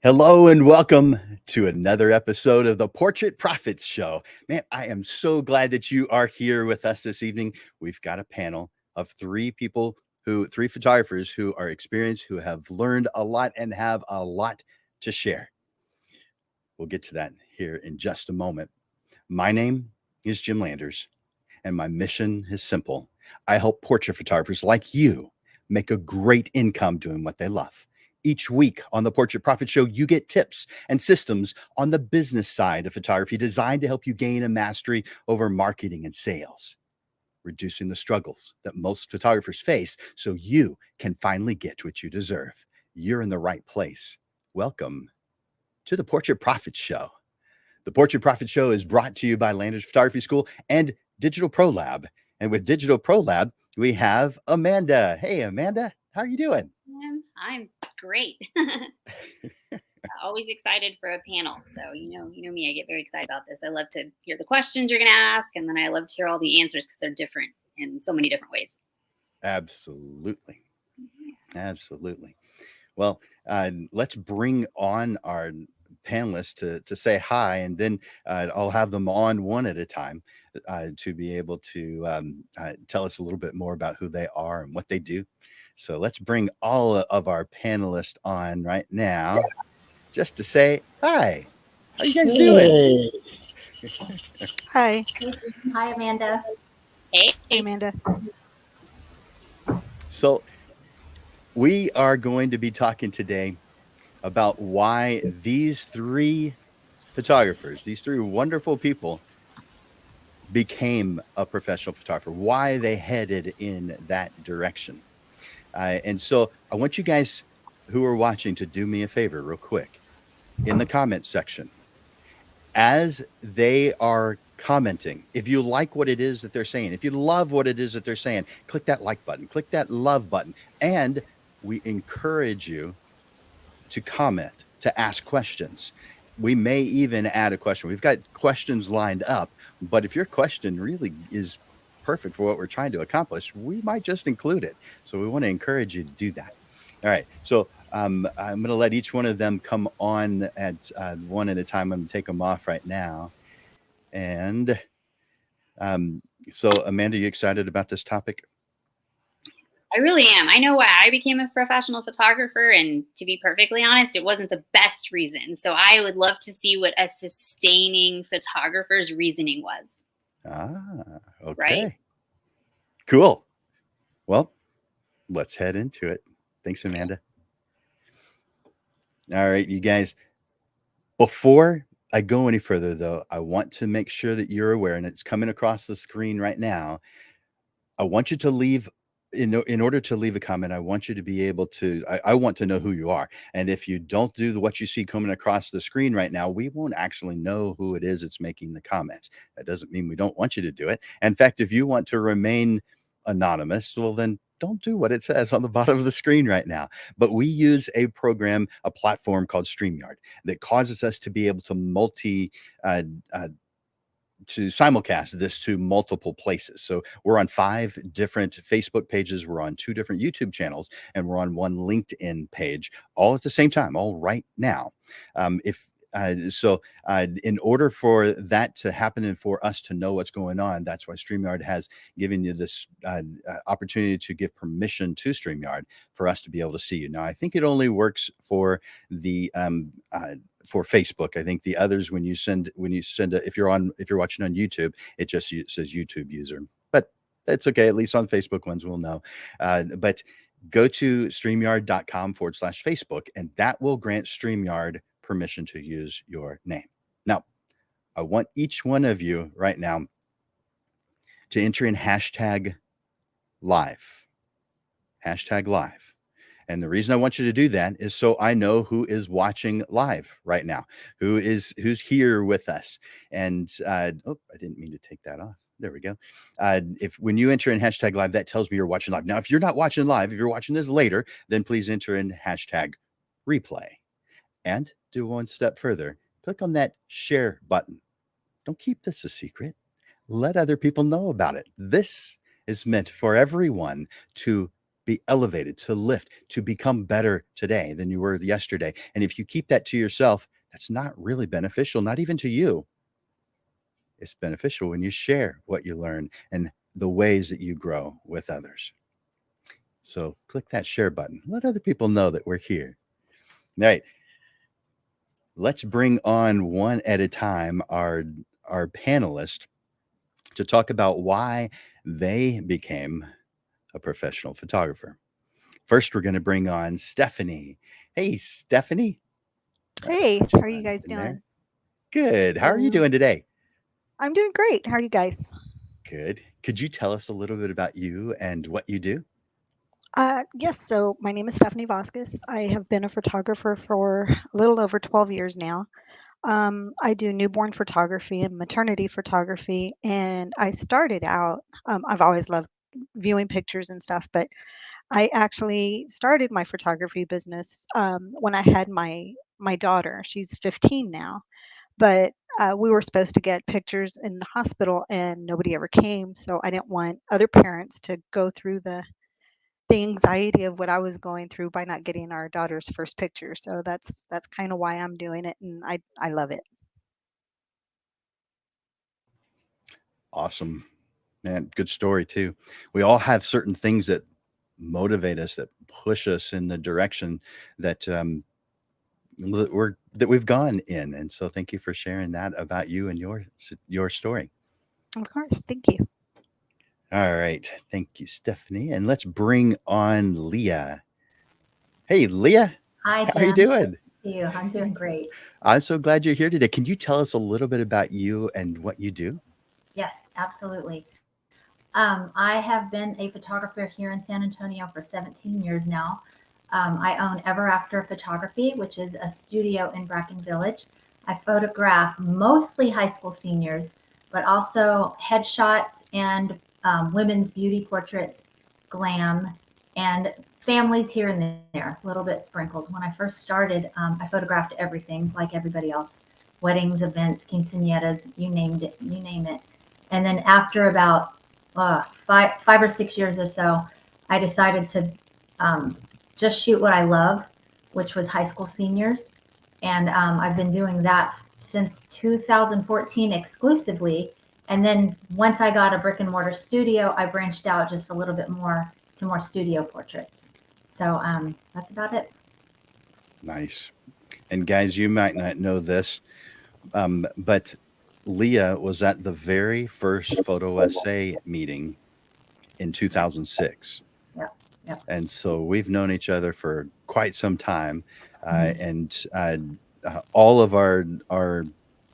Hello and welcome to another episode of the Portrait Profits Show. Man, I am so glad that you are here with us this evening. We've got a panel of three photographers who are experienced, who have learned a lot and have a lot to share. We'll get to that here in just a moment. My name is Jim Landers, and my mission is simple. I help portrait photographers like you make a great income doing what they love. Each week on the Portrait Profit Show, you get tips and systems on the business side of photography designed to help you gain a mastery over marketing and sales, reducing the struggles that most photographers face so you can finally get what you deserve. You're in the right place. Welcome to the Portrait Profit Show. The Portrait Profit Show is brought to you by Landers Photography School and Digital Pro Lab. And with Digital Pro Lab, we have Amanda. Hey, Amanda, how are you doing? I'm great. Always excited for a panel. So you know me. I get very excited about this. I love to hear the questions you're going to ask, and then I love to hear all the answers because they're different in so many different ways. Absolutely. Absolutely. Well, let's bring on our panelists to say hi, and then I'll have them on one at a time to be able to tell us a little bit more about who they are and what they do. So let's bring all of our panelists on right now just to say hi. How you guys doing? Hi. Hi, Amanda. Hey, Amanda. So we are going to be talking today about why these three photographers, these three wonderful people, became a professional photographer, why they headed in that direction. And so I want you guys who are watching to do me a favor real quick in the comments section. As they are commenting, if you like what it is that they're saying, if you love what it is that they're saying, click that like button, click that love button. And we encourage you to comment, to ask questions. We may even add a question. We've got questions lined up, but if your question really is perfect for what we're trying to accomplish, we might just include it. So we want to encourage you to do that. All right. So I'm going to let each one of them come on at one at a time. I'm going to take them off right now. And so, Amanda, you excited about this topic? I really am. I know why I became a professional photographer, and to be perfectly honest, it wasn't the best reason. So I would love to see what a sustaining photographer's reasoning was. Okay. Right? Cool. Well, let's head into it. Thanks, Amanda. All right, you guys. Before I go any further, though, I want to make sure that you're aware, and it's coming across the screen right now. I want you to leave, in order to leave a comment, I want you to be able to, I want to know who you are. And if you don't do what you see coming across the screen right now, we won't actually know who it is that's making the comments. That doesn't mean we don't want you to do it. In fact, if you want to remain anonymous, well, then don't do what it says on the bottom of the screen right now. But we use a program, a platform called StreamYard that causes us to be able to to simulcast this to multiple places. So we're on 5 different Facebook pages, we're on 2 different YouTube channels, and we're on 1 LinkedIn page, all at the same time, all right now. In order for that to happen and for us to know what's going on, that's why StreamYard has given you this opportunity to give permission to StreamYard for us to be able to see you. Now, I think it only works for the for Facebook. I think the others, when you send if you're watching on YouTube, it just says YouTube user. But that's okay. At least on Facebook ones, we'll know. But go to StreamYard.com/Facebook, and that will grant StreamYard permission to use your name. Now, I want each one of you right now to enter in hashtag live. Hashtag live. And the reason I want you to do that is so I know who is watching live right now, who's here with us. And I didn't mean to take that off. There we go. When you enter in hashtag live, that tells me you're watching live. Now, if you're not watching live, if you're watching this later, then please enter in hashtag replay. And do one step further. Click on that share button. Don't keep this a secret. Let other people know about it. This is meant for everyone to be elevated, to lift, to become better today than you were yesterday. And if you keep that to yourself, that's not really beneficial, not even to you. It's beneficial when you share what you learn and the ways that you grow with others. So click that share button. Let other people know that we're here. All right. Let's bring on one at a time our panelist to talk about why they became a professional photographer. First, we're going to bring on Stephanie. Hey, Stephanie. Hey, Put how you are you on guys in there. doing? Good. How are you Hello. doing today? I'm doing great. How are you guys? Good. Could you tell us a little bit about you and what you do? Yes, so my name is Stephanie Vasquez. I have been a photographer for a little over 12 years now. I do newborn photography and maternity photography, and I started out, I've always loved viewing pictures and stuff, but I actually started my photography business when I had my daughter. She's 15 now. But we were supposed to get pictures in the hospital and nobody ever came, so I didn't want other parents to go through the anxiety of what I was going through by not getting our daughter's first picture. So that's kind of why I'm doing it, and I love it. Awesome. Man, good story too. We all have certain things that motivate us, that push us in the direction that that we've gone in. And so thank you for sharing that about you and your story. Of course, thank you. All right. Thank you, Stephanie. And let's bring on Leah. Hey, Leah, Hi, how are you Jim. doing? Thank you. I'm doing great. I'm so glad you're here today. Can you tell us a little bit about you and what you do? Yes, absolutely. I have been a photographer here in San Antonio for 17 years now. I own Ever After Photography, which is a studio in Bracken Village. I photograph mostly high school seniors, but also headshots and women's beauty portraits, glam, and families here and there, a little bit sprinkled. When I first started, I photographed everything like everybody else: weddings, events, quinceañeras, you name it. And then after about 5 or 6 years or so, I decided to just shoot what I love, which was high school seniors. And I've been doing that since 2014 exclusively. And then once I got a brick and mortar studio, I branched out just a little bit more to more studio portraits. So that's about it. Nice. And guys, you might not know this, but Leah was at the very first photo essay meeting in 2006. Yep. Yep. And so we've known each other for quite some time. Mhm. And all of our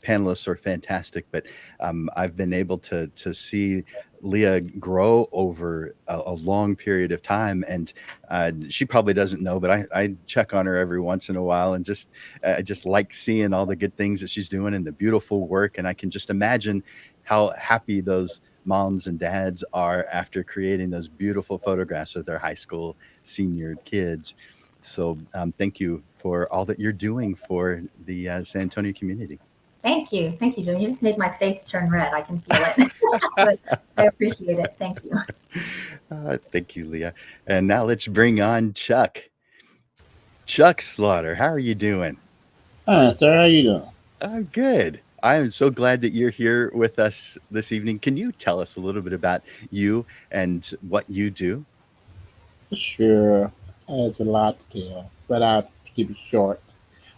panelists are fantastic, but I've been able to see Leah grow over a long period of time, and she probably doesn't know, but I check on her every once in a while, and just I just like seeing all the good things that she's doing and the beautiful work, and I can just imagine how happy those moms and dads are after creating those beautiful photographs of their high school senior kids. So thank you for all that you're doing for the San Antonio community. Thank you. Thank you, Joan. You just made my face turn red. I can feel it. But I appreciate it. Thank you. Thank you, Leah. And now let's bring on Chuck. Chuck Slaughter, how are you doing? Hi, sir. How you doing? I'm good. I am so glad that you're here with us this evening. Can you tell us a little bit about you and what you do? Sure. There's a lot to tell, but I'll keep it short.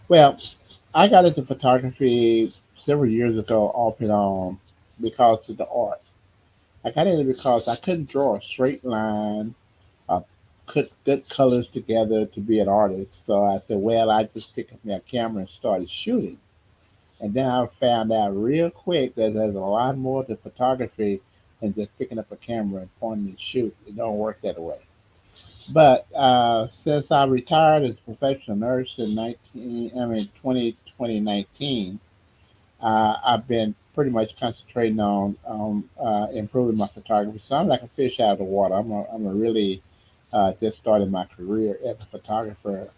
Well, I got into photography several years ago off and on because of the art. I got into it because I couldn't draw a straight line, put good colors together to be an artist. So I said, well, I just picked up my camera and started shooting. And then I found out real quick that there's a lot more to photography than just picking up a camera and pointing and shoot. It don't work that way. But since I retired as a professional nurse in 2019, I've been pretty much concentrating on improving my photography. So I'm like a fish out of the water. I'm a really just started my career as a photographer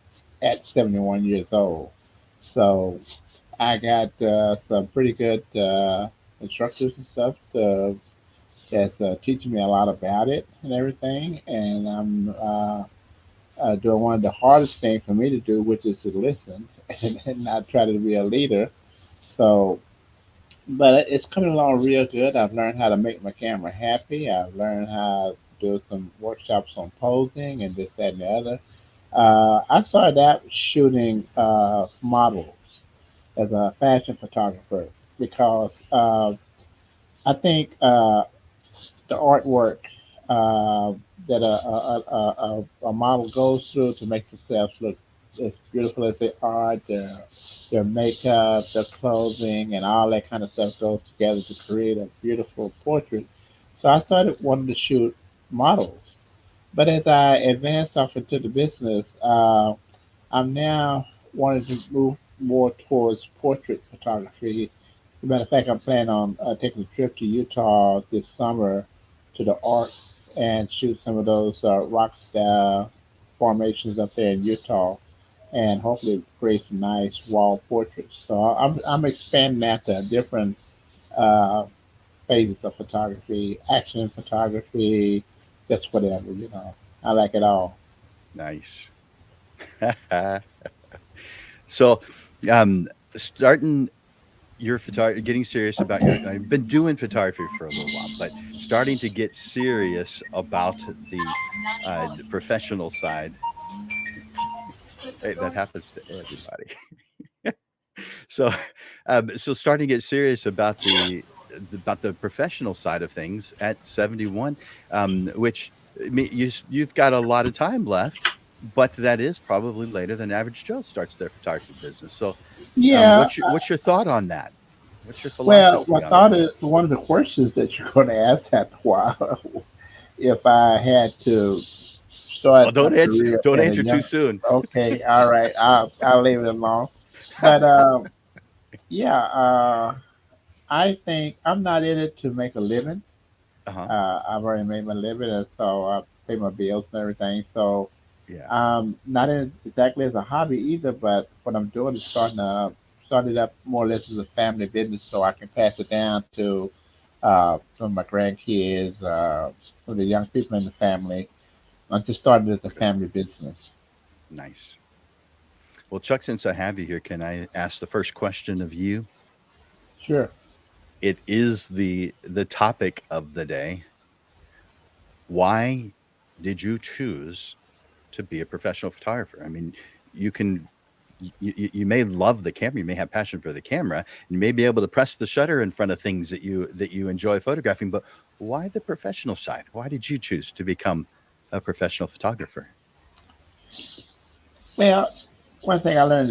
at 71 years old. So I got some pretty good instructors and stuff to that's teaching me a lot about it and everything. And I'm doing one of the hardest things for me to do, which is to listen and not try to be a leader. So, but it's coming along real good. I've learned how to make my camera happy. I've learned how to do some workshops on posing and this, that, and the other. I started out shooting models as a fashion photographer because I think the artwork uh, that a model goes through to make themselves look as beautiful as they are, their makeup, their clothing, and all that kind of stuff goes together to create a beautiful portrait. So I started wanting to shoot models. But as I advanced off into the business, I'm now wanting to move more towards portrait photography. As a matter of fact, I'm planning on taking a trip to Utah this summer to the Arcs and shoot some of those rock style formations up there in Utah, and hopefully create some nice wall portraits. So I'm expanding that to different uh, phases of photography, action photography, just whatever, you know. I like it all. Nice. So, um, starting your photography, getting serious about your, I've been doing photography for a little while, but starting to get serious about the professional side. Hey, that happens to everybody. So, so starting to get serious about the professional side of things at 71, which you've got a lot of time left, but that is probably later than average Joe starts their photography business. So, Yeah, what's your thought on that? What's your well, my philosophy on thought that? is one of the questions that you're going to ask after a while, if I had to Well, start my career don't at a answer too young, soon. okay, all right, I'll leave it alone. But yeah, I think I'm not in it to make a living. Uh-huh. I've already made my living, and so I pay my bills and everything. So Yeah. not in it exactly as a hobby either, but what I'm doing is start it up more or less as a family business, so I can pass it down to some of my grandkids, some of the young people in the family. I just started as a Good. family business. Nice. Well, Chuck, since I have you here, can I ask the first question of you? Sure. It is the topic of the day. Why did you choose to be a professional photographer? I mean, you can you may love the camera, you may have passion for the camera, you may be able to press the shutter in front of things that you enjoy photographing, but why the professional side? Why did you choose to become a professional photographer? Well, one thing I learned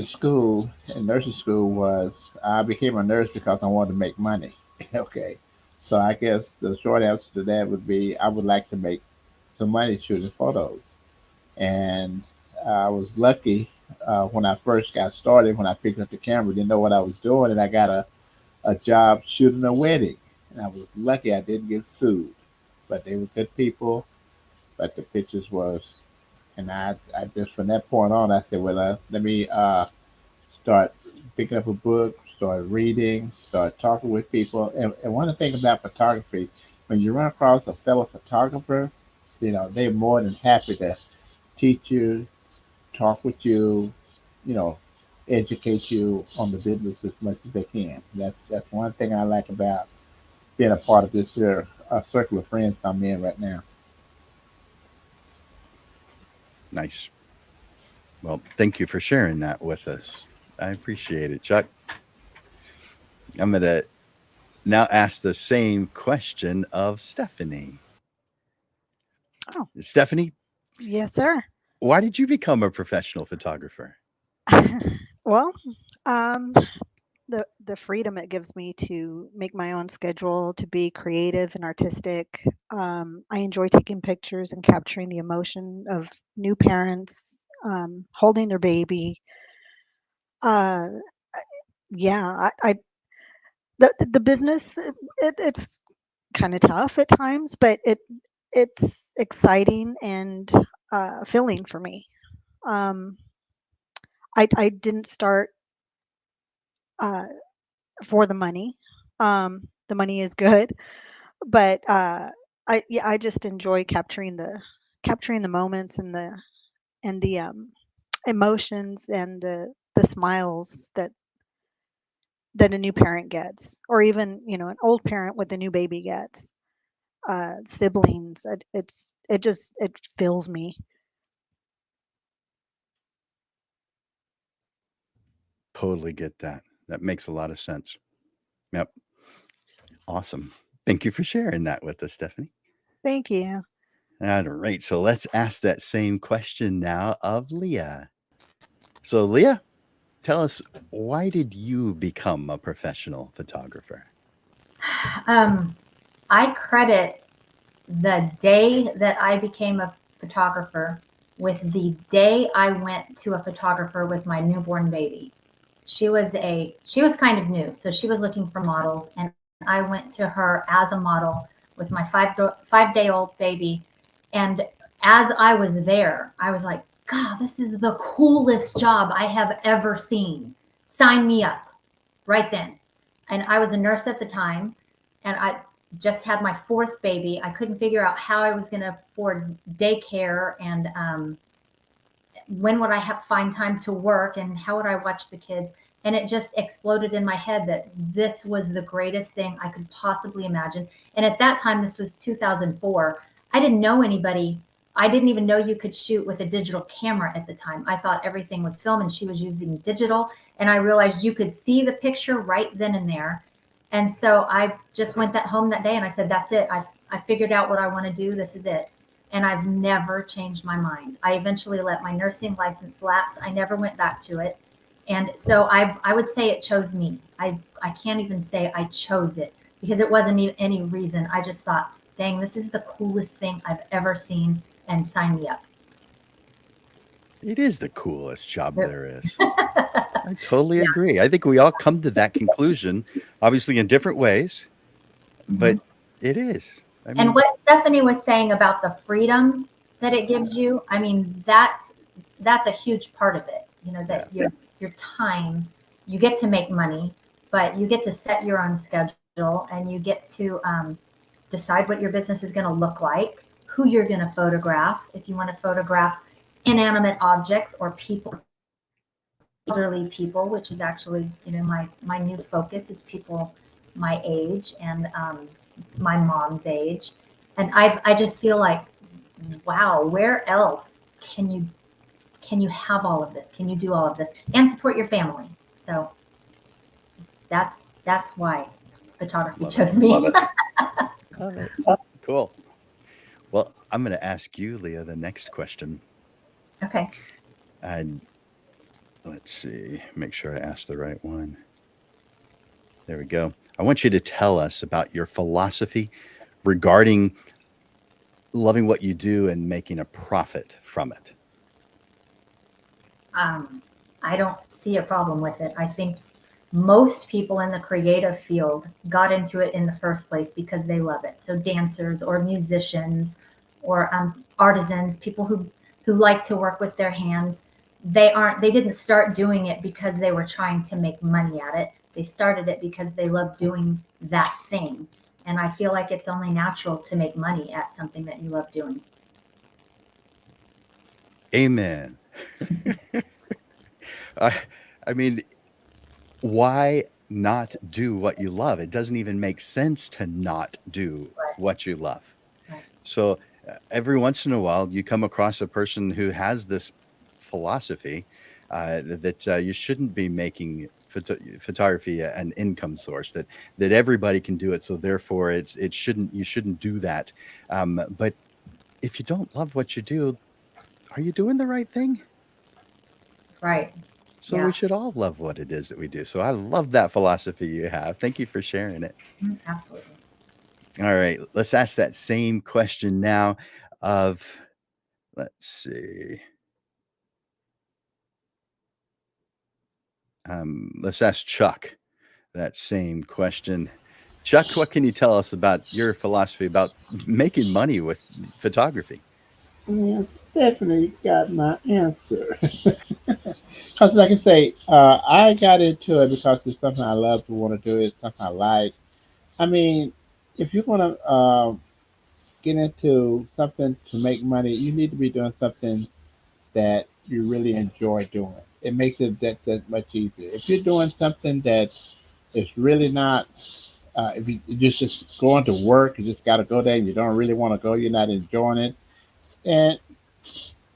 in nursing school, was I became a nurse because I wanted to make money. Okay. So I guess the short answer to that would be I would like to make some money shooting photos. And I was lucky when I first got started, when I picked up the camera, didn't know what I was doing, and I got a job shooting a wedding. And I was lucky I didn't get sued, but they were good people. But the pictures was, and I just from that point on, I said, well, let me start picking up a book, start reading, start talking with people. And one of the things about photography, when you run across a fellow photographer, you know, they're more than happy to teach you, talk with you, you know, educate you on the business as much as they can. That's one thing I like about being a part of this here circle of friends I'm in right now. Nice. Well, thank you for sharing that with us. I appreciate it, Chuck. I'm going to now ask the same question of Stephanie. Oh, Stephanie, yes, sir. why did you become a professional photographer? Well, um, the freedom it gives me to make my own schedule, to be creative and artistic. I enjoy taking pictures and capturing the emotion of new parents holding their baby. Uh, yeah, the business it's kind of tough at times, but it's exciting and filling for me. Um, I didn't start uh, for the money. The money is good, But I just enjoy capturing the moments and the emotions and the smiles that a new parent gets, or even an old parent with a new baby gets. Siblings, it fills me. Totally get that. That makes a lot of sense. Yep. Awesome. Thank you for sharing that with us, Stephanie. Thank you. All right. So let's ask that same question now of Leah. So, Leah, tell us, why did you become a professional photographer? I credit the day that I became a photographer with the day I went to a photographer with my newborn baby. She was kind of new, so she was looking for models, and I went to her as a model with my 5-day old baby. And as I was there, I was like, God, this is the coolest job I have ever seen. Sign me up right then. And I was a nurse at the time, and I just had my 4th baby. I couldn't figure out how I was going to afford daycare, and when would I find time to work, and how would I watch the kids. And it just exploded in my head that this was the greatest thing I could possibly imagine. And at that time, this was 2004. I didn't know anybody. I didn't even know you could shoot with a digital camera at the time. I thought everything was film, and she was using digital. And I realized you could see the picture right then and there. And so I just went home that day, and I said, that's it. I figured out what I want to do. This is it. And I've never changed my mind. I eventually let my nursing license lapse. I never went back to it. And so I would say it chose me. I can't even say I chose it, because it wasn't any reason. I just thought, dang, this is the coolest thing I've ever seen, and sign me up. It is the coolest job there is. I totally agree. I think we all come to that conclusion, obviously in different ways, but it is. I mean, And what Stephanie was saying about the freedom that it gives you, I mean, that's a huge part of it. That your time, you get to make money, but you get to set your own schedule, and you get to decide what your business is going to look like, who you're going to photograph. If you want to photograph inanimate objects or people, elderly people, which is actually, my new focus is people my age and my mom's age. And I just feel like, wow, where else can you have all of this? Can you do all of this and support your family? So that's why photography chose me. Love it. Cool. Well, I'm going to ask you, Leah, the next question. Okay. Let's see, make sure I ask the right one. There we go. I want you to tell us about your philosophy regarding loving what you do and making a profit from it. I don't see a problem with it. I think most people in the creative field got into it in the first place because they love it. So dancers or musicians or artisans, people who like to work with their hands, they didn't start doing it because they were trying to make money at it. They started it because they love doing that thing. And I feel like it's only natural to make money at something that you love doing. Amen. I mean, why not do what you love? It doesn't even make sense to not do what you love. Right. So every once in a while, you come across a person who has this philosophy that you shouldn't be making photography an income source, that everybody can do it. So therefore, you shouldn't do that. But if you don't love what you do, are you doing the right thing? Right. So we should all love what it is that we do. So I love that philosophy you have. Thank you for sharing it. Absolutely. All right, let's ask that same question now of, let's see. Let's ask Chuck that same question. Chuck, what can you tell us about your philosophy about making money with photography? Yes, definitely got my answer. Because, like I say, I got into it because it's something I love to want to do. It's something I like. I mean, if you're going to get into something to make money, you need to be doing something that you really enjoy doing. It makes it that much easier. If you're doing something that is really not, if you just going to work, you just got to go there, and you don't really want to go, you're not enjoying it, and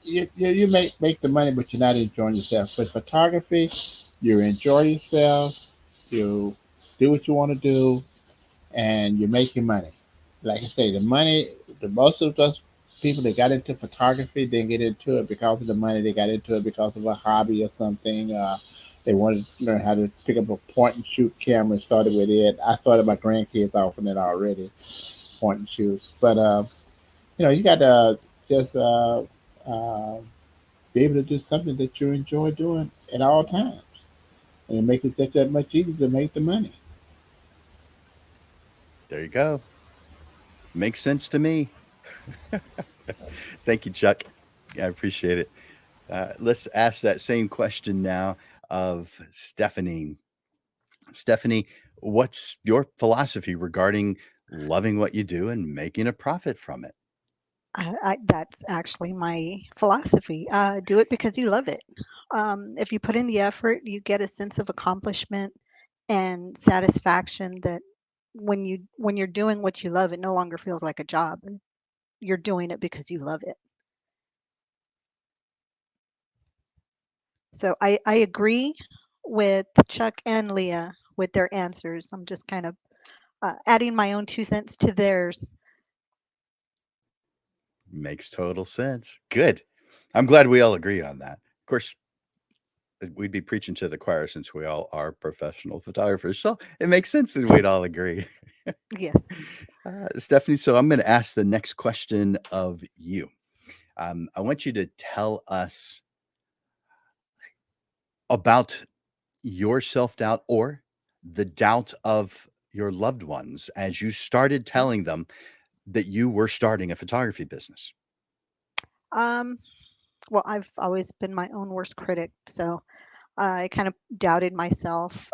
you make the money, but you're not enjoying yourself. But photography, you enjoy yourself, you do what you want to do, and you're making money. Like I say, the money, the most of those people that got into photography didn't get into it because of the money. They got into it because of a hobby or something. They wanted to learn how to pick up a point and shoot camera and started with it. I started my grandkids off on it already, point and shoots. But you got to just uh, be able to do something that you enjoy doing at all times, and it makes it that much easier to make the money. There you go. Makes sense to me. Thank you, Chuck. I appreciate it. Let's ask that same question now of Stephanie. Stephanie, what's your philosophy regarding loving what you do and making a profit from it? That's actually my philosophy. Do it because you love it. If you put in the effort, you get a sense of accomplishment and satisfaction that when you're doing what you love, it no longer feels like a job. You're doing it because you love it. So I agree with Chuck and Leah with their answers. I'm just kind of adding my own 2 cents to theirs. Makes total sense. Good. I'm glad we all agree on that. Of course, we'd be preaching to the choir since we all are professional photographers. So it makes sense that we'd all agree. Yes. Stephanie, so I'm going to ask the next question of you. I want you to tell us about your self doubt or the doubt of your loved ones as you started Mhm. telling them that you were starting a photography business. Um, well, I've always been my own worst critic, so I kind of doubted myself.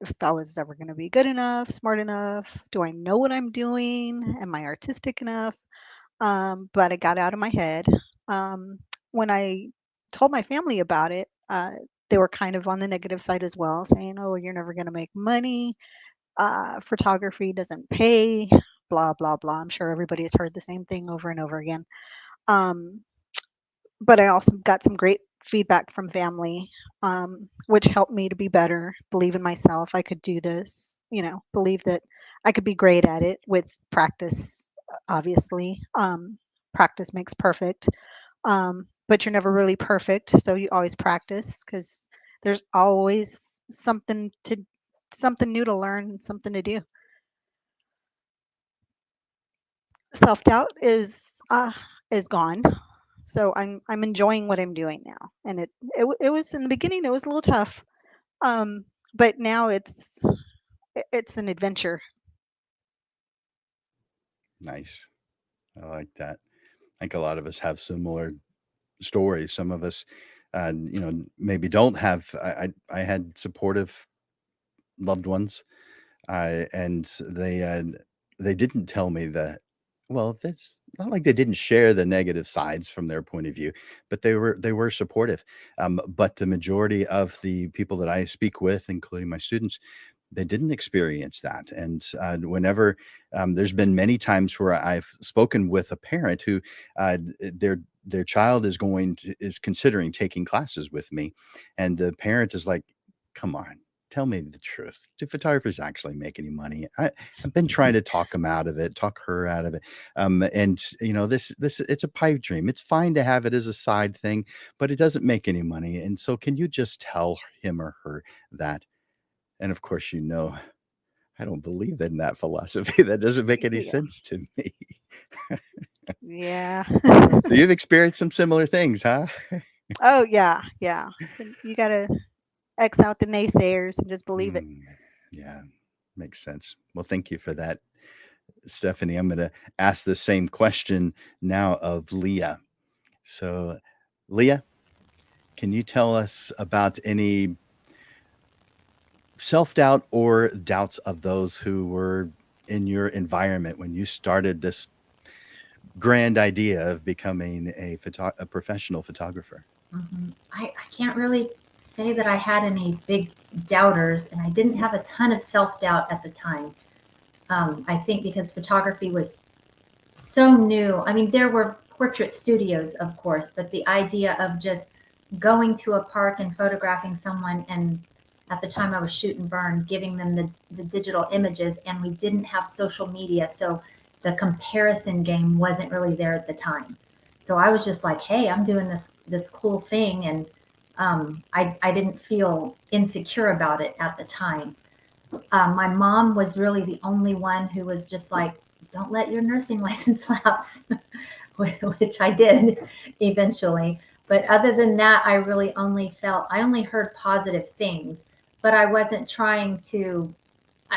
If I was ever going to be good enough, smart enough, do I know what I'm doing? Am I artistic enough? But I got out of my head. Um, when I told my family about it, they were kind of on the negative side as well, saying, "Oh, you're never going to make money. Photography doesn't pay." Blah blah blah. I'm sure everybody has heard the same thing over and over again. Um, but I also got some great feedback from family, which helped me to be better, believe in myself. I could do this, believe that I could be great at it with practice, obviously. Practice makes perfect, but you're never really perfect. So you always practice because there's always something new to learn, something to do. Self doubt is gone. So I'm enjoying what I'm doing now, and it was in the beginning it was a little tough, um, but now it's an adventure. Nice. I like that. I think a lot of us have similar stories. Some of us, maybe don't have. I had supportive loved ones, and they didn't tell me that. Well, that's not like they didn't share the negative sides from their point of view, but they were supportive. But the majority of the people that I speak with, including my students, they didn't experience that. And whenever there's been many times where I've spoken with a parent who their child is considering taking classes with me, and the parent is like, "Come on, tell me the truth. Do photographers actually make any money?" I've been trying to talk him out of it, talk her out of it. And this it's a pipe dream. It's fine to have it as a side thing, but it doesn't make any money. And so can you just tell him or her that? And of course, I don't believe in that philosophy. That doesn't make any Yeah. sense to me. Yeah. So you've experienced some similar things, huh? Oh yeah, yeah. Then you gotta X out the naysayers and just believe it. Mm, yeah, makes sense. Well, thank you for that, Stephanie. I'm going to ask the same question now of Leah. So, Leah, can you tell us about any self doubt or doubts of those who were in your environment when you started this grand idea of becoming a professional photographer? I can't really say that I had any big doubters, and I didn't have a ton of self doubt at the time. I think because photography was so new. I mean, there were portrait studios, of course, but the idea of just going to a park and photographing someone, and at the time I was shoot and burn, giving them the digital images, and we didn't have social media. So the comparison game wasn't really there at the time. So I was just like, hey, I'm doing this cool thing. And I didn't feel insecure about it at the time. My mom was really the only one who was just like, don't let your nursing license lapse, which I did eventually. But other than that, I only heard positive things, but I wasn't trying to,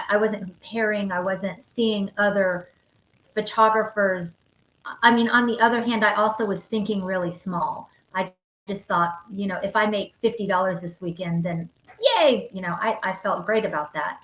I wasn't comparing, I wasn't seeing other photographers. I mean, on the other hand, I also was thinking really small. I just thought, if I make $50 this weekend, then yay, I felt great about that.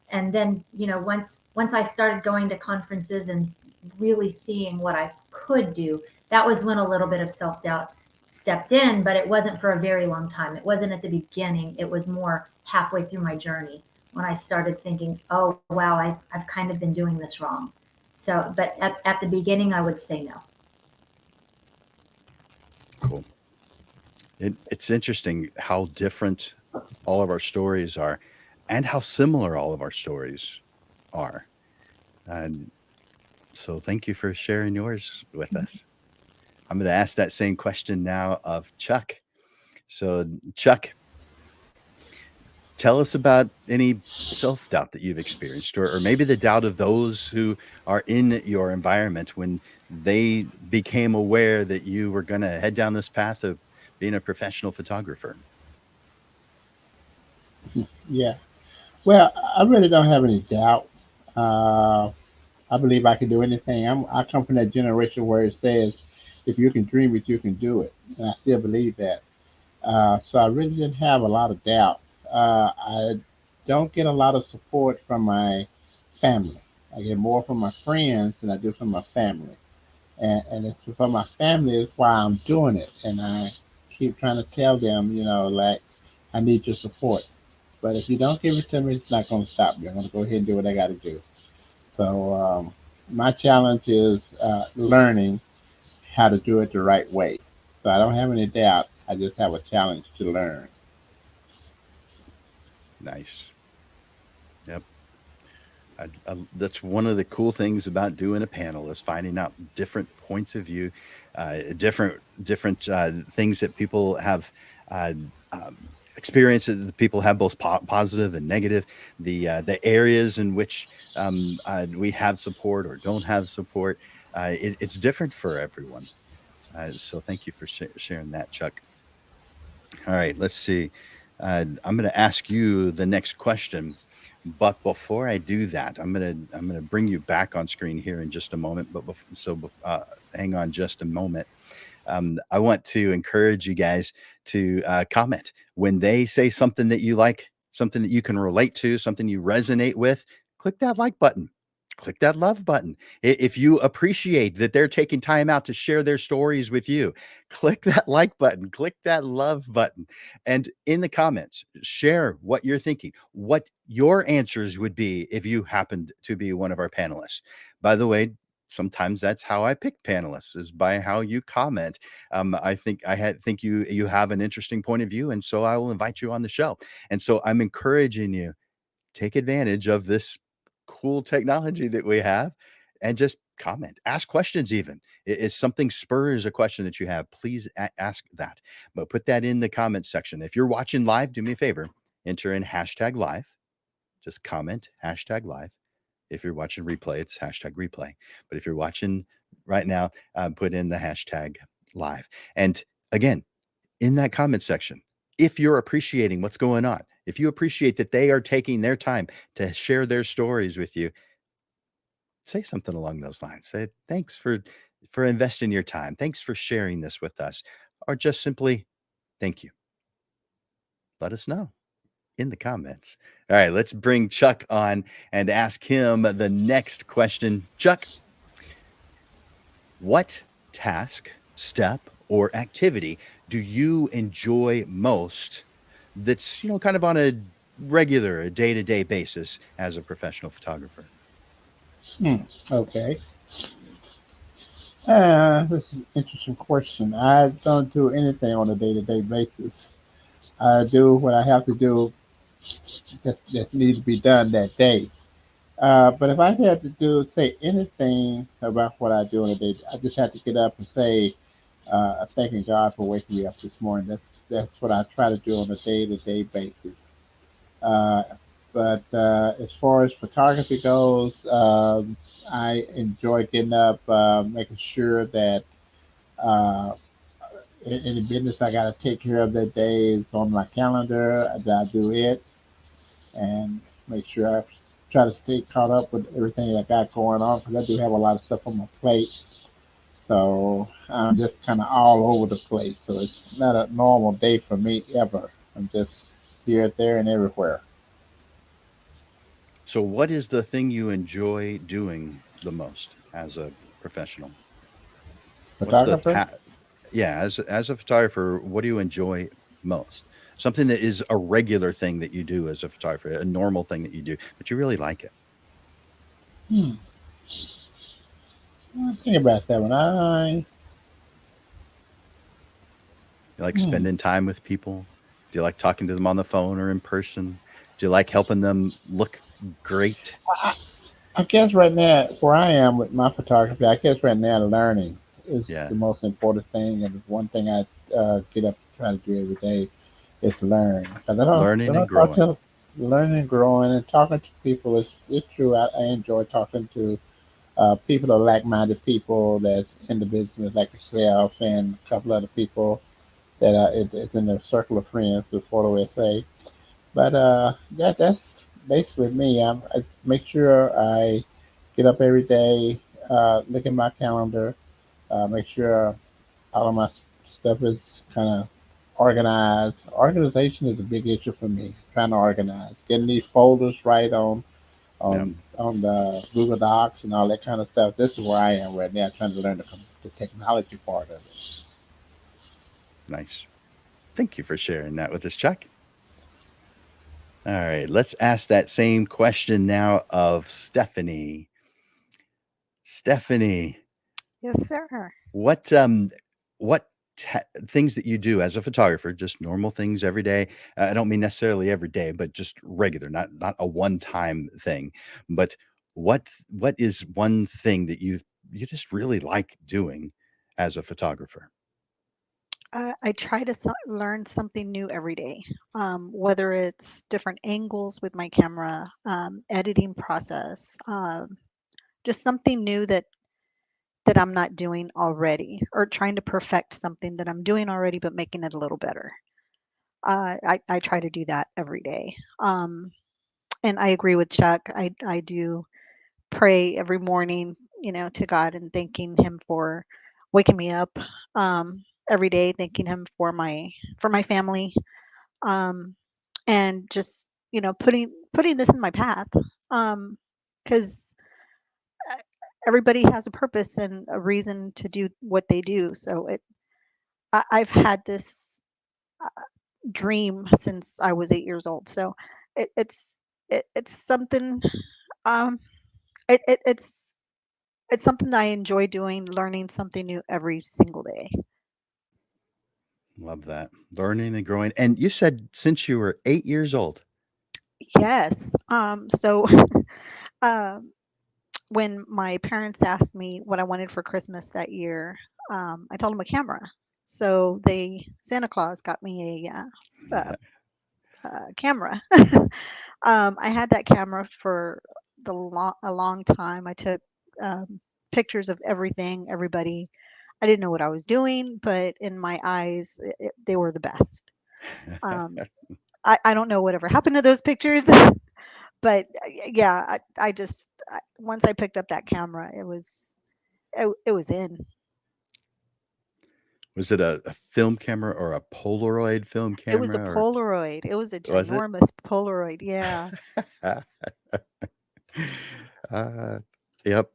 And then, once I started going to conferences and really seeing what I could do, that was when a little bit of self-doubt stepped in, but it wasn't for a very long time. It wasn't at the beginning. It was more halfway through my journey when I started thinking, oh, wow, I've kind of been doing this wrong. So, but at the beginning, I would say no. Cool. It's interesting how different all of our stories are and how similar all of our stories are. And so thank you for sharing yours with us. I'm going to ask that same question now of Chuck. So, Chuck, tell us about any self doubt that you've experienced, or maybe the doubt of those who are in your environment when they became aware that you were going to head down this path of being a professional photographer. Yeah. Well, I really don't have any doubt. Uh, I believe I can do anything. I come from that generation where it says, if you can dream it, you can do it. And I still believe that. So I really didn't have a lot of doubt. I don't get a lot of support from my family. I get more from my friends than I do from my family. And it's from my family is why I'm doing it. And I keep trying to tell them, like, I need your support. But if you don't give it to me, it's not going to stop me. I'm going to go ahead and do what I got to do. So my challenge is learning how to do it the right way. So I don't have any doubt. I just have a challenge to learn. Nice. Yep. That's one of the cool things about doing a panel is finding out different points of view, different things that people have uh, um, experiences that people have both positive and negative. The areas in which we have support or don't have support. It's different for everyone. So thank you for sharing that, Chuck. All right, let's see. I'm going to ask you the next question, but before I do that, I'm gonna bring you back on screen here in just a moment. But hang on just a moment. I want to encourage you guys to comment when they say something that you like, something that you can relate to, something you resonate with. Click that like button. Click that love button. If you appreciate that they're taking time out to share their stories with you, click that like button, click that love button. And in the comments, share what you're thinking, what your answers would be if you happened to be one of our panelists. By the way, sometimes that's how I pick panelists is by how you comment. I think you have an interesting point of view, and so I will invite you on the show. And so I'm encouraging you take advantage of this cool technology that we have and just comment, ask questions. Even if something spurs a question that you have, please ask that, but put that in the comment section. If you're watching live, do me a favor, enter in hashtag live, just comment hashtag live. If you're watching replay, it's hashtag replay. But if you're watching right now, put in the hashtag live. And again, in that comment section, if you're appreciating what's going on, if you appreciate that they are taking their time to share their stories with you, say something along those lines. Say thanks for investing your time. Thanks for sharing this with us, or just simply thank you. Let us know. in the comments. All right, let's bring Chuck on and ask him the next question. Chuck, what task, step, or activity do you enjoy most that's, kind of on a regular, a day-to-day basis as a professional photographer? Okay. This is an interesting question. I don't do anything on a day-to-day basis. I do what I have to do that needs to be done that day. But if I had to say anything about what I do on a day, I just have to get up and say, thanking God for waking me up this morning. That's what I try to do on a day-to-day basis. Uh, but as far as photography goes, I enjoy getting up, making sure that uh, any business I got to take care of that day is on my calendar. That I do it and make sure I try to stay caught up with everything that I got going on because I do have a lot of stuff on my plate. So I'm just kind of all over the place. So it's not a normal day for me ever. I'm just here, there, and everywhere. So, what is the thing you enjoy doing the most as a professional? What's the Photographer? yeah, as a photographer, what do you enjoy most? Something that is a regular thing that you do as a photographer, a normal thing that you do, but you really like it. Hmm. Think about that one. You like Hmm. spending time with people? Do you like talking to them on the phone or in person? Do you like helping them look great? I, I guess right now, where I am with my photography, I guess right now learning is Yeah, the most important thing, and one thing I get up and try to do every day is learn. Because I learning and don't talk growing. to learning, growing, and talking to people. It's true. I enjoy talking to people are like-minded people that's in the business like yourself and a couple other people that it's in their circle of friends, the photo essay. But that's basically me. I make sure I get up every day, look at my calendar, make sure all of my stuff is kind of organized. Organization is a big issue for me. Trying to organize, getting these folders right Yep, on the Google Docs and all that kind of stuff. This is where I am right now, trying to learn the technology part of it. nice. Thank you for sharing that with us, Chuck. All right, let's ask that same question now of Stephanie. Stephanie, Yes, sir. what what things that you do as a photographer, just normal things every day. I don't mean necessarily every day, but just regular, not a one-time thing. But what is one thing that you just really like doing as a photographer? I try to learn something new every day, whether it's different angles with my camera, editing process, just something new that I'm not doing already, or trying to perfect something that I'm doing already, but making it a little better. I try to do that every day. And I agree with Chuck. I do pray every morning, to God and thanking Him for waking me up every day, thanking Him for my family, um, and just putting this in my path, because everybody has a purpose and a reason to do what they do. So I've had this dream since I was 8 years old. So it, it's it's something, um, it, it, it's it's something that I enjoy doing, learning something new every single day. Love that. Learning and growing. And you said since you were 8 years old. Yes. So um, when my parents asked me what I wanted for Christmas that year, I told them a camera. So Santa Claus got me a camera. I had that camera for a long time. I took pictures of everything, everybody. I didn't know what I was doing, but in my eyes, they were the best. Um, I don't know whatever happened to those pictures, but yeah, once I picked up that camera, it was in. Was it a film camera or a Polaroid film It was a camera, or Polaroid. It was a was it? ginormous Polaroid. Yeah. uh, yep.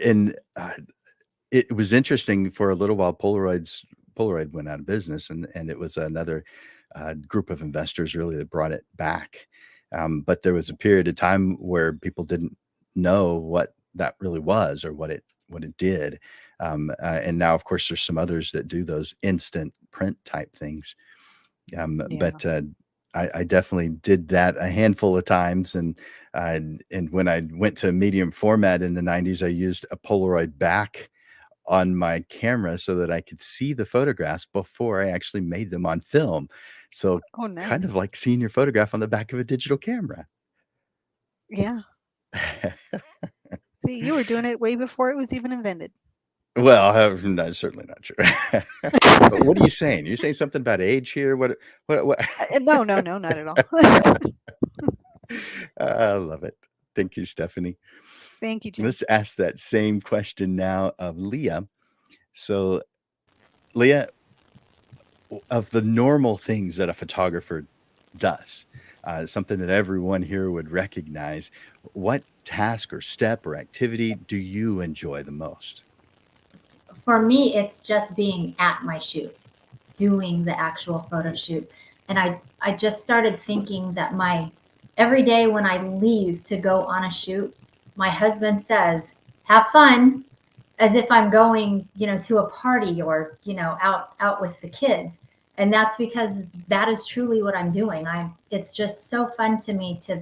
And it was interesting for a little while. Polaroid went out of business, and it was another group of investors really that brought it back. But there was a period of time where people didn't know what that really was or what it did. And now, of course, there's some others that do those instant print type things. Yeah. But I definitely did that a handful of times, and when I went to medium format in the 90s, I used a Polaroid back on my camera so that I could see the photographs before I actually made them on film. So Oh, nice. kind of like seeing your photograph on the back of a digital camera. Yeah. See, you were doing it way before it was even invented. Well, no, certainly not true. But what are you saying? You're saying something about age here? What? No, not at all. I love it. Thank you, Stephanie. Thank you, Jim. Let's ask that same question now of Leah. So, Leah, of the normal things that a photographer does, something that everyone here would recognize, what task or step or activity do you enjoy the most? For me, it's just being at my shoot, doing the actual photo shoot. And I just started thinking that every day when I leave to go on a shoot, my husband says, have fun, as if I'm going, to a party or, out with the kids. And that's because that is truly what I'm doing. It's just so fun to me to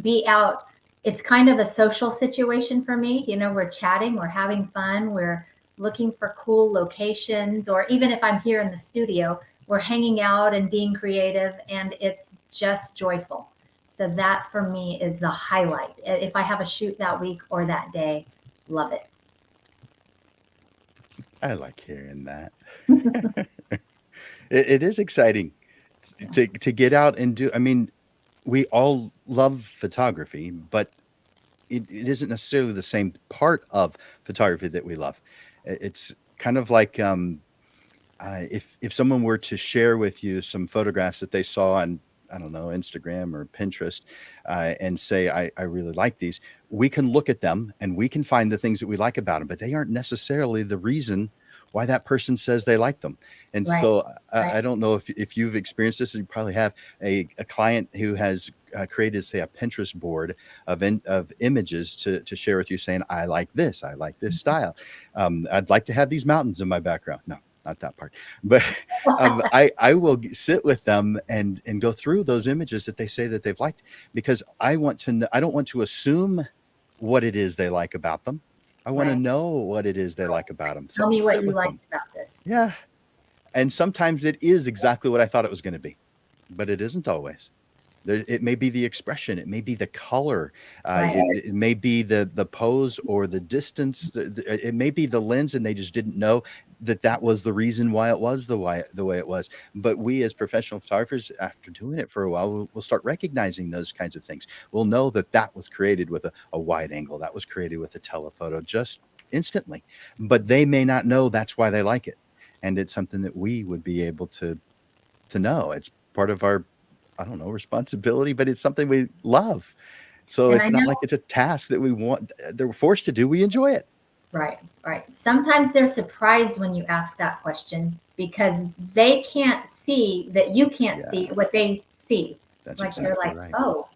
be out. It's kind of a social situation for me. We're chatting, we're having fun, we're looking for cool locations, or even if I'm here in the studio, we're hanging out and being creative, and it's just joyful. So that for me is the highlight. If I have a shoot that week or that day, love it. I like hearing that. It is exciting to get out and do. I mean, we all love photography, but it isn't necessarily the same part of photography that we love. It's kind of like if someone were to share with you some photographs that they saw on, I don't know, Instagram or Pinterest, and say, I really like these. We can look at them and we can find the things that we like about them, but they aren't necessarily the reason why that person says they like them. And Right. so Right. I don't know if you've experienced this. You probably have a client who has created, say, a Pinterest board of images to share with you, saying, I like this style. I'd like to have these mountains in my background. No, not that part. But I will sit with them and go through those images that they say that they've liked, because I want to know, I don't want to assume what it is they like about them. I want to Right. know what it is they like about them. So Tell me I'll what sit you with liked them. about this. Yeah. And sometimes it is exactly what I thought it was going to be, but it isn't always. It may be the expression, it may be the color, Right. it may be the pose or the distance, it may be the lens, and they just didn't know that was the reason why it was the way it was. But we as professional photographers, after doing it for a while, we'll start recognizing those kinds of things. We'll know that was created with a wide angle, that was created with a telephoto, just instantly. But they may not know that's why they like it. And it's something that we would be able to know. It's part of our, I don't know, responsibility, but it's something we love. So And I it's not know, like it's a task that we want, they're forced to do. We enjoy it. right. Sometimes they're surprised when you ask that question because they can't see that you can't Yeah. see what they see. That's Like they're exactly like, right. oh,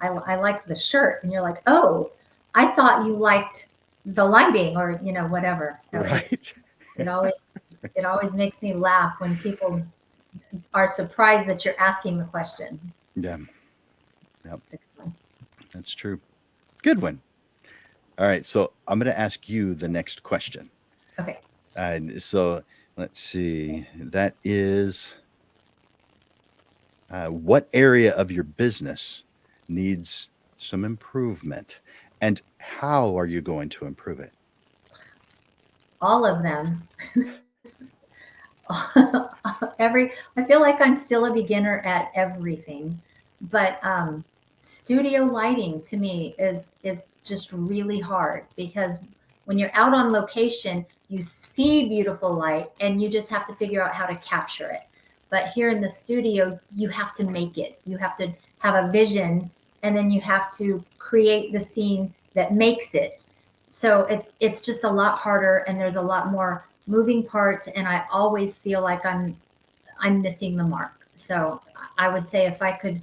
I like the shirt, and you're like, oh, I thought you liked the lighting, or whatever. So Right. it always makes me laugh when people are surprised that you're asking the question. Yeah. Yep. That's true. Good one. All right. So I'm going to ask you the next question. Okay. So let's see. That is, what area of your business needs some improvement, and how are you going to improve it? All of them. I feel like I'm still a beginner at everything, but studio lighting to me is just really hard, because When you're out on location, you see beautiful light and you just have to figure out how to capture it. But here in the studio, you have to make it. You have to have a vision, and then you have to create the scene that makes it. So it's just a lot harder, and there's a lot more moving parts, and I always feel like I'm missing the mark. So I would say if I could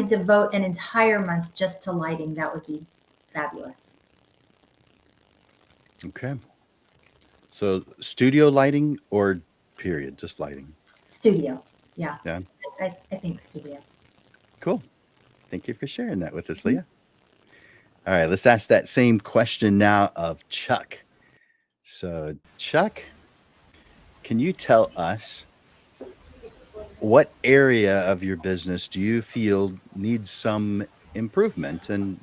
devote an entire month just to lighting, that would be fabulous. Okay. So studio lighting or period, just lighting? Studio. Yeah. Yeah. I think studio. Cool. Thank you for sharing that with us, Leah. All right, let's ask that same question now of Chuck. So, Chuck, can you tell us what area of your business do you feel needs some improvement, and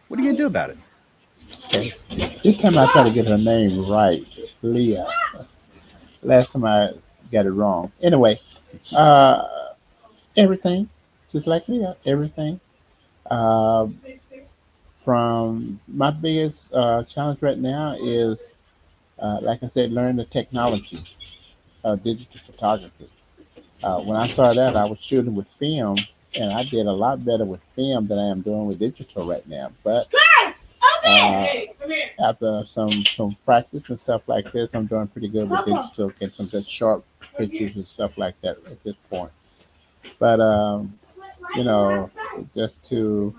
what are you going to do about it? Okay. This time I try to get her name right, Leah. Last time I got it wrong. Anyway, uh, everything, just like Leah, everything. Uh, from my biggest challenge right now is, like I said, learn the technology of digital photography. When I started out, I was shooting with film, and I did a lot better with film than I am doing with digital right now. But uh, after some practice and stuff like this, I'm doing pretty good with digital, get some good sharp pictures and stuff like that at this point. But you know, just to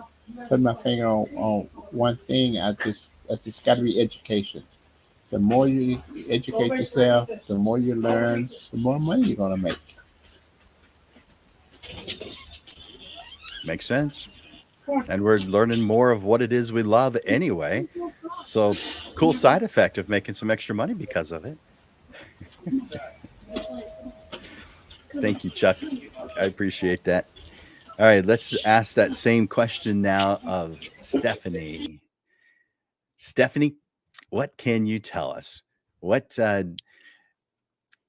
put my finger on one thing, I just got to be education. The more you educate yourself, the more you learn, the more money you're gonna make. Makes sense. And we're learning more of what it is we love anyway. So, cool side effect of making some extra money because of it. Thank you, Chuck. I appreciate that. All right, let's ask that same question now of Stephanie. Stephanie, what can you tell us? What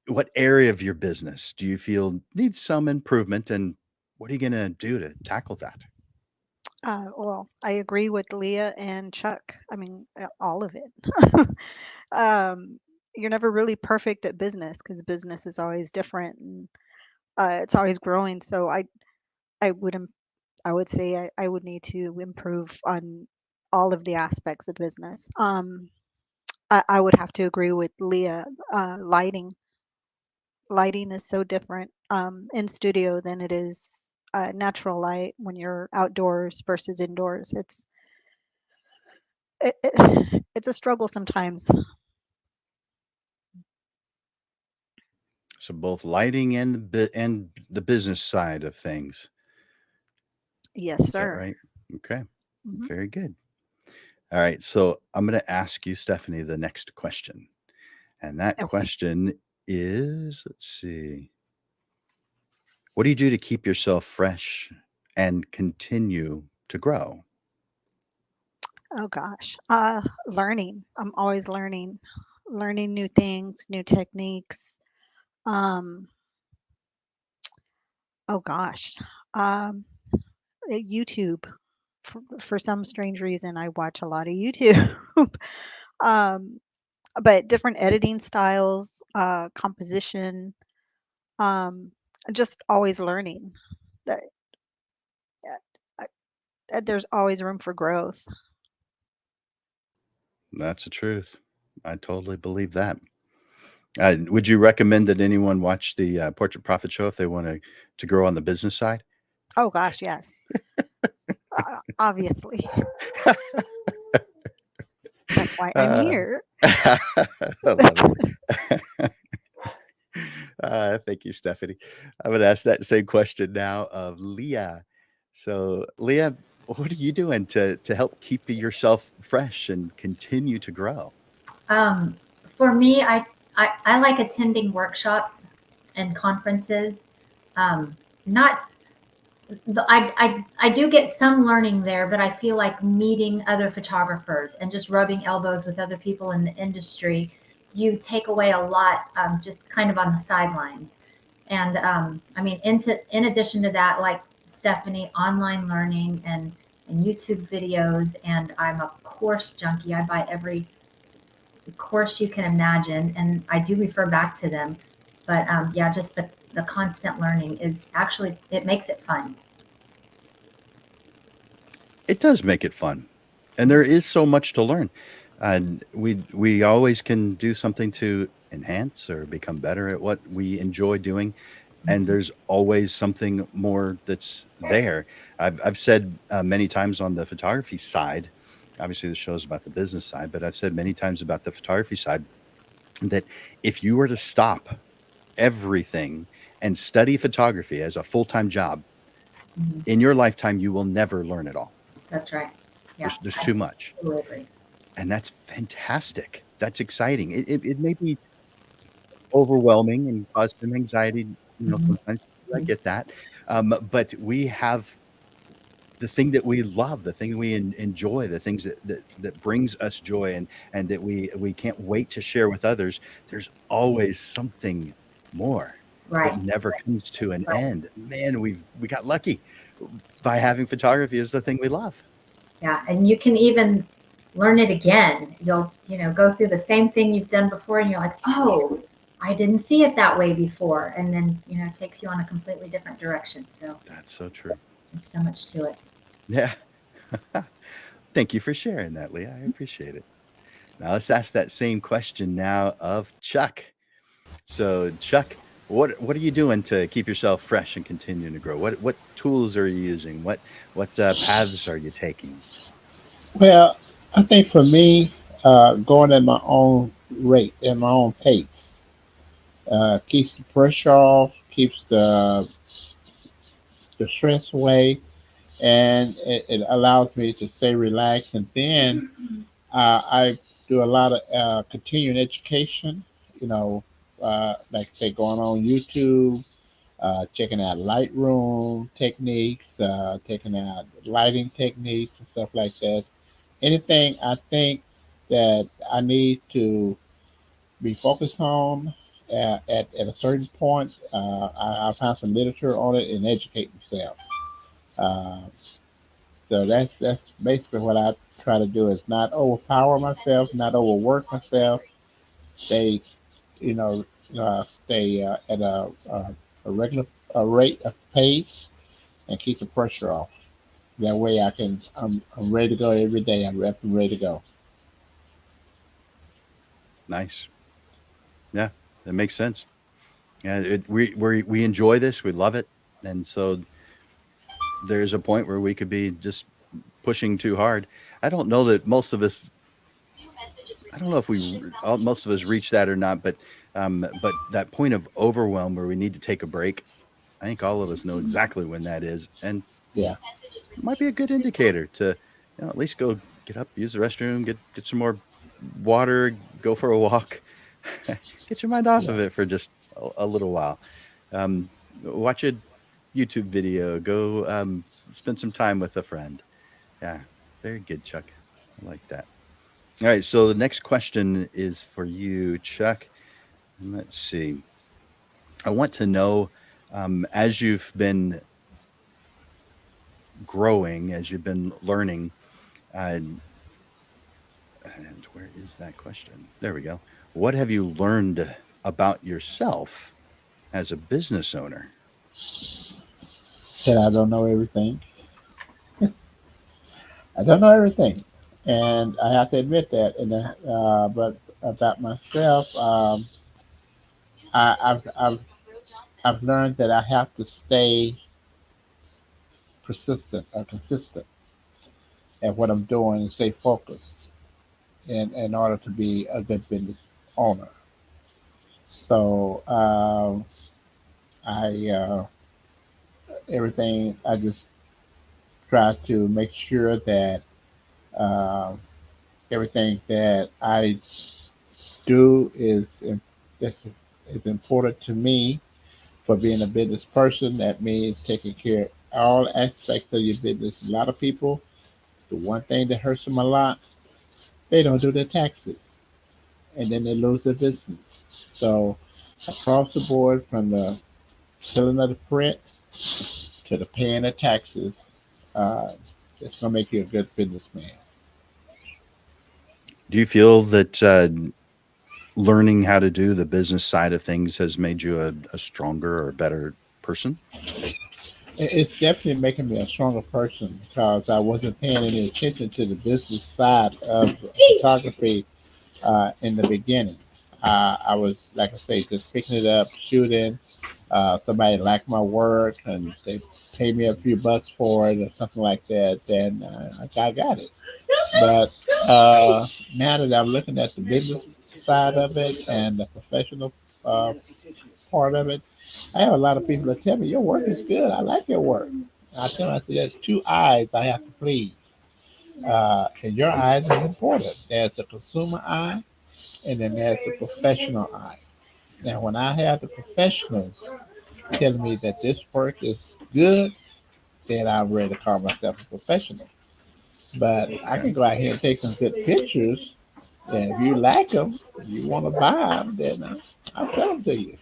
what area of your business do you feel needs some improvement, and what are you going to do to tackle that? Well, I agree with Leah and Chuck. I mean, all of it. um, you're never really perfect at business because business is always different and it's always growing. So I would, I would say I would need to improve on all of the aspects of business. I would have to agree with Leah. Lighting is so different in studio than it is natural light when you're outdoors versus indoors. It's a struggle sometimes. So both lighting and and the business side of things. Yes, Is that sir. right? Okay. Hmm. Very good. All right. So I'm going to ask you, Stephanie, the next question. And that Okay. question is, let's see, what do you do to keep yourself fresh and continue to grow? Oh gosh. Learning. I'm always learning, learning new things, new techniques. Um, oh gosh. Um, YouTube. For some strange reason, I watch a lot of YouTube. um, but different editing styles, composition, um, just always learning. That yeah, there's always room for growth. That's the truth. I totally believe that. Would you recommend that anyone watch the Portrait Profit Show if they want to grow on the business side? Oh gosh, yes. Obviously, that's why I'm uh, here. I love it. Thank you, Stephanie. I'm going to ask that same question now of Leah. So, Leah, what are you doing to help keep yourself fresh and continue to grow? Um, for me, I like attending workshops and conferences. Not I do get some learning there, but I feel like meeting other photographers and just rubbing elbows with other people in the industry, you take away a lot just kind of on the sidelines. And I mean, in addition to that, like Stephanie, online learning and YouTube videos, and I'm a course junkie. I buy course you can imagine, and I do refer back to them. But yeah, just the constant learning is actually, it makes it fun. It does make it fun, and there is so much to learn. And we always can do something to enhance or become better at what we enjoy doing, and Mhm. there's always something more that's there. I've said many times on the photography side, obviously the show's about the business side, but I've said many times about the photography side that if you were to stop everything and study photography as a full-time job, Mhm. in your lifetime, you will never learn it all. That's right. Yeah, There's I too much. totally agree. And that's fantastic. That's exciting. It may be overwhelming and cause some anxiety, Mhm. sometimes. I get that. But we have the thing that we love, the thing we enjoy, the things that brings us joy and that we can't wait to share with others. There's always something more that Right, never comes to an right. end. Man, we got lucky by having photography as the thing we love. Yeah, and you can even learn it again. You'll, go through the same thing you've done before, and you're like, oh, I didn't see it that way before. And then, it takes you on a completely different direction. So That's so true. there's so much to it. Yeah. Thank you for sharing that, Leah. I appreciate it. Now let's ask that same question now of Chuck. So, Chuck, what are you doing to keep yourself fresh and continuing to grow? What tools are you using? What paths are you taking? Well, I think for me, going at my own rate, at my own pace, keeps the pressure off, keeps the stress away, and it allows me to stay relaxed. And then I do a lot of continuing education, you know, like say going on YouTube, checking out Lightroom techniques, checking out lighting techniques and stuff like that. Anything I think that I need to be focused on at a certain point, I found some literature on it and educate myself. Uh, so that's basically what I try to do is not overpower myself, not overwork myself. Stay, you know, stay at a regular rate of pace and keep the pressure off. That way I'm ready to go every day. I'm ready to go. Nice. Yeah, that makes sense. Yeah, we enjoy this. We love it, and so there's a point where we could be just pushing too hard. I don't know that most of us. I don't know if most of us reach that or not, but that point of overwhelm where we need to take a break. I think all of us know exactly when that is, and Yeah, might be a good indicator to, at least go get up, use the restroom, get some more water, go for a walk, get your mind off yeah. of it for just a little while. Watch a YouTube video, go spend some time with a friend. Yeah, very good, Chuck. I like that. All right, so the next question is for you, Chuck. Let's see. I want to know, as you've been growing, as you've been learning, uh, and where is that question? There we go. What have you learned about yourself as a business owner? That I don't know everything. I don't know everything, and I have to admit that. And but about myself, I've I've learned that I have to stay persistent or consistent at what I'm doing and stay focused in order to be a good business owner. So I everything I just try to make sure that uh, everything that I do is is important to me for being a business person. That means taking care of all aspects of your business. A lot of people, the one thing that hurts them a lot, they don't do their taxes, and then they lose their business. So across the board, from the selling of the prints to the paying of taxes, uh, it's going to make you a good businessman. Do you feel that learning how to do the business side of things has made you a stronger or better person? It's definitely making me a stronger person because I wasn't paying any attention to the business side of photography in the beginning. I was, like I say, just picking it up, shooting. Somebody liked my work and they paid me a few bucks for it or something like that, then I got it. But now that I'm looking at the business side of it and the professional uh, part of it, I have a lot of people that tell me your work is good. I like your work. I tell them, I say, there's two eyes I have to please, and your eyes are important. There's the consumer eye, and then there's the professional eye. Now, when I have the professionals telling me that this work is good, then I'm ready to call myself a professional. But I can go out here and take some good pictures. And if you like them, you want to buy them, then I'll sell them to you.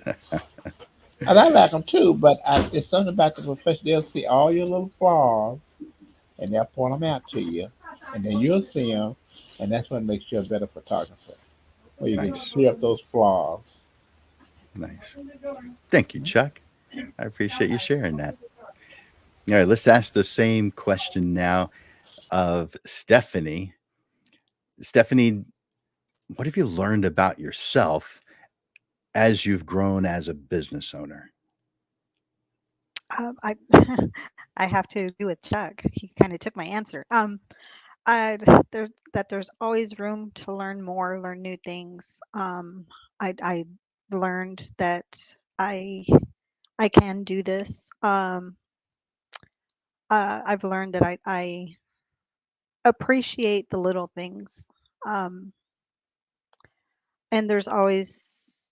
And I like them too, but it's something about the profession. They'll see all your little flaws and they'll point them out to you. And then you'll see them, and that's what makes you a better photographer. Where you can Nice. see up those flaws. Nice. Thank you, Chuck. I appreciate you sharing that. All right, let's ask the same question now of Stephanie. Stephanie, what have you learned about yourself as you've grown as a business owner? I I have to agree with Chuck. He kind of took my answer. I there's always room to learn more, learn new things. I learned that I can do this. I've learned that I appreciate the little things, um, and there's always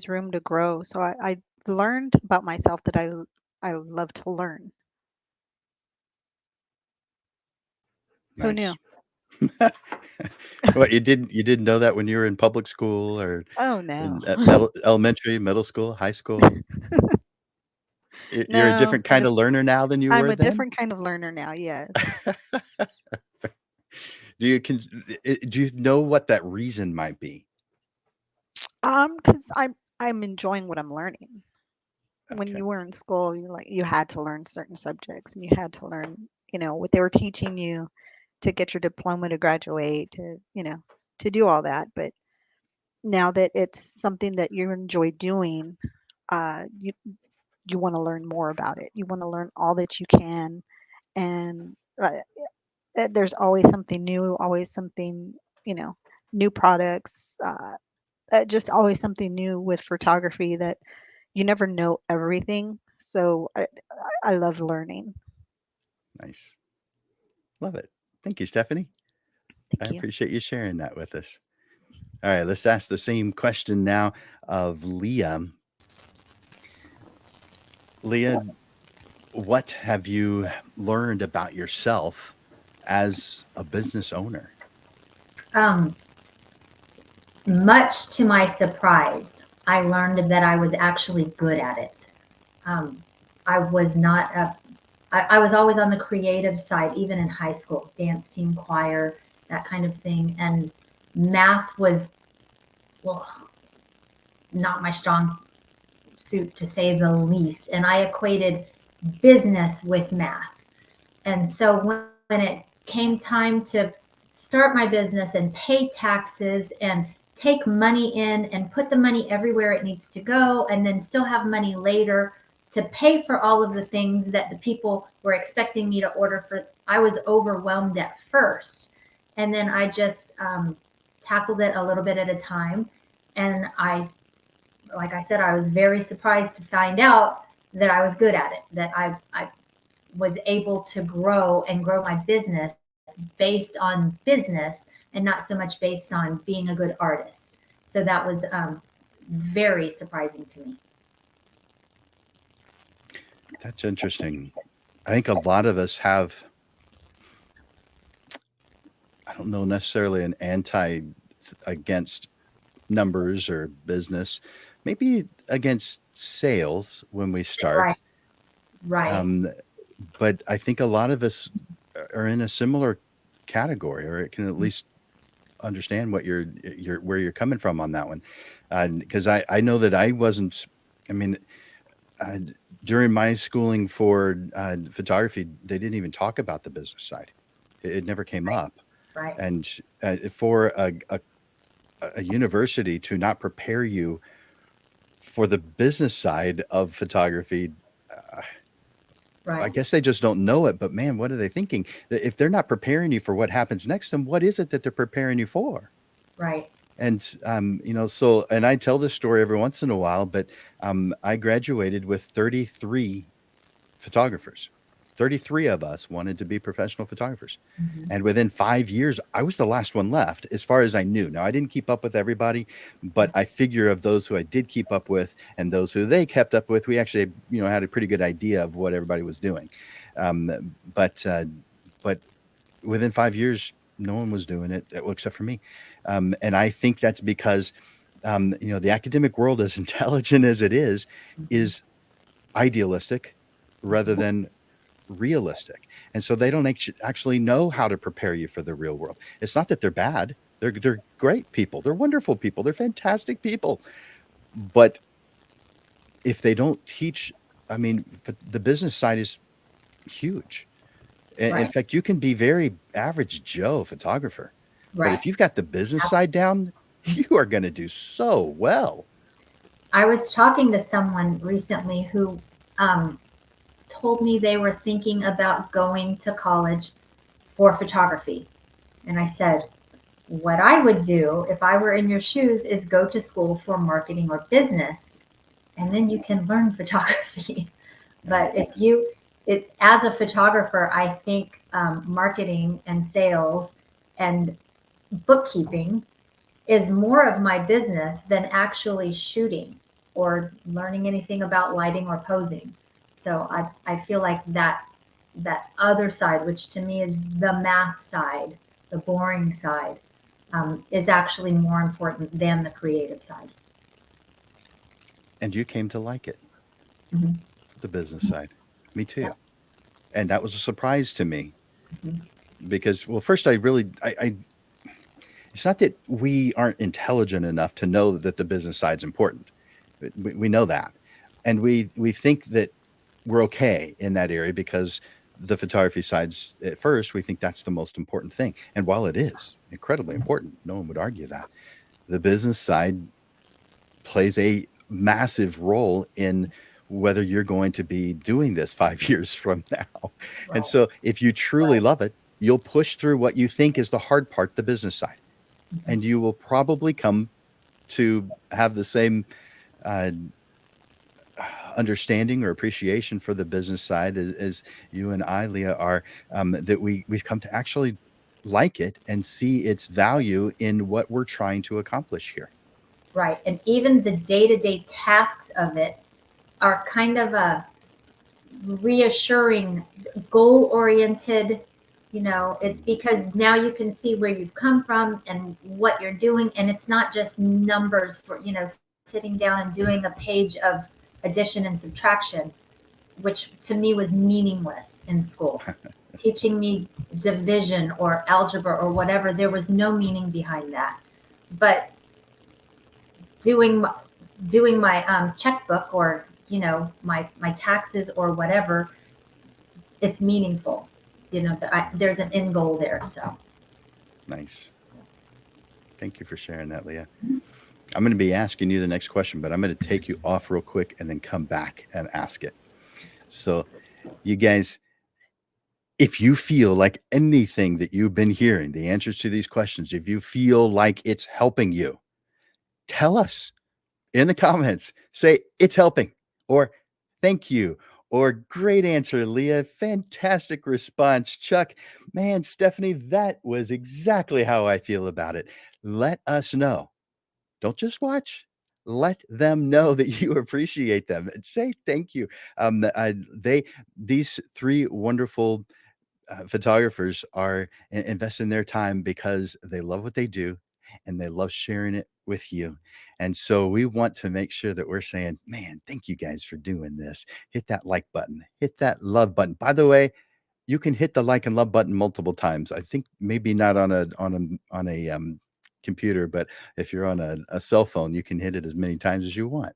room to grow. So I learned about myself that I love to learn. Who knew? Nice. What, you didn't know that when you were in public school or Oh no. in elementary, middle school, high school? You're a No, different kind of learner now than you I'm were a then? different kind of learner now, yes. Do you con do you know what that reason might be? Because I'm enjoying what I'm learning. When Okay, you were in school, you had to learn certain subjects and you had to learn, what they were teaching you to get your diploma to graduate, to do all that. But now that it's something that you enjoy doing, you want to learn more about it. You want to learn all that you can, and there's always something new, always something, you know, new products. Just always something new with photography that you never know everything. So I love learning. nice. Love it. Thank you, Stephanie. I Thank you. appreciate you sharing that with us. All right, let's ask the same question now of Leah. Leah, what have you learned about yourself as a business owner? Um, Much to my surprise, I learned that I was actually good at it. Um, I was not a, I was always on the creative side, even in high school, dance team, choir, that kind of thing. And math was, well, not my strong suit to say the least. And I equated business with math. And so when it came time to start my business and pay taxes and take money in and put the money everywhere it needs to go, and then still have money later to pay for all of the things that the people were expecting me to order for, I was overwhelmed at first. And then I just tackled it a little bit at a time. And like I said, I was very surprised to find out that I was good at it, that I was able to grow and grow my business based on business and not so much based on being a good artist. So that was very surprising to me. That's interesting. I think a lot of us have, I don't know necessarily an anti against numbers or business, maybe against sales when we start. Right, right. Um, but I think a lot of us are in a similar category, or it can at least understand what where you're coming from on that one, because I know that I wasn't. I mean, uh, during my schooling for photography, they didn't even talk about the business side. It never came Right. up, Right. and for a university to not prepare you for the business side of photography, uh, I Right. guess they just don't know it. But man, what are they thinking? If they're not preparing you for what happens next, then what is it that they're preparing you for? Right. And so, and I tell this story every once in a while, but I graduated with 33 photographers. 33 of us wanted to be professional photographers. Mhm. And within 5 years, I was the last one left, as far as I knew. Now, I didn't keep up with everybody, but I figure of those who I did keep up with and those who they kept up with, we actually, had a pretty good idea of what everybody was doing. But within 5 years, no one was doing it, well, except for me. And I think that's because, the academic world, as intelligent as it Mhm. is idealistic rather than realistic. And so they don't actually know how to prepare you for the real world. It's not that they're bad. They're great people. They're wonderful people. They're fantastic people. But if they don't teach, I mean, the business side is huge. In Right. fact, you can be very average Joe photographer, but Right. if you've got the business side down, you are going to do so well. I was talking to someone recently who um, told me they were thinking about going to college for photography. And I said, what I would do if I were in your shoes is go to school for marketing or business, and then you can learn photography. But if you, it as a photographer, I think marketing and sales and bookkeeping is more of my business than actually shooting or learning anything about lighting or posing. So I feel like that other side, which to me is the math side, the boring side, is actually more important than the creative side. And you came to like it, Mhm. the business side. Me too. Yep. And that was a surprise to me Mhm. because, well, first, it's not that we aren't intelligent enough to know that the business side's important. We know that. And we think that we're okay in that area because the photography side's at first, we think that's the most important thing. And while it is incredibly important, no one would argue that, the business side plays a massive role in whether you're going to be doing this 5 years from now. And Right. so if you truly Right. love it, you'll push through what you think is the hard part, the business side, Mhm. and you will probably come to have the same uh, understanding or appreciation for the business side as you and I, Leah, are, that we've come to actually like it and see its value in what we're trying to accomplish here. Right. And even the day-to-day tasks of it are kind of a reassuring, goal-oriented, it because now you can see where you've come from and what you're doing, and it's not just numbers for, sitting down and doing a page of addition and subtraction, which to me was meaningless in school. Teaching me division or algebra or whatever, there was no meaning behind that. But doing doing my checkbook or my taxes or whatever, it's meaningful. There's an end goal there. So Nice. Thank you for sharing that, Leah. I'm going to be asking you the next question, but I'm going to take you off real quick and then come back and ask it. So, you guys, if you feel like anything that you've been hearing, the answers to these questions, if you feel like it's helping you, tell us in the comments. Say it's helping, or thank you, or great answer, Leah. Fantastic response, Chuck. Man, Stephanie, that was exactly how I feel about it. Let us know. Don't just watch. Let them know that you appreciate them and say thank you. These three wonderful photographers are investing their time because they love what they do and they love sharing it with you. And so we want to make sure that we're saying, man, thank you guys for doing this. Hit that like button, hit that love button. By the way, you can hit the like and love button multiple times. I think maybe not on a computer, but if you're on a cell phone, you can hit it as many times as you want.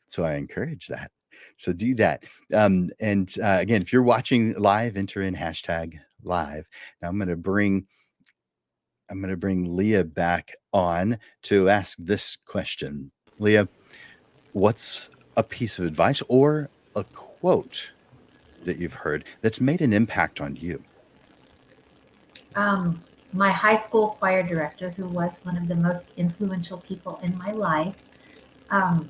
So I encourage that. So do that. And again, if you're watching live, enter in hashtag live. Now I'm going to bring Leah back on to ask this question. Leah, what's a piece of advice or a quote that you've heard that's made an impact on you? My high school choir director, who was one of the most influential people in my life, um,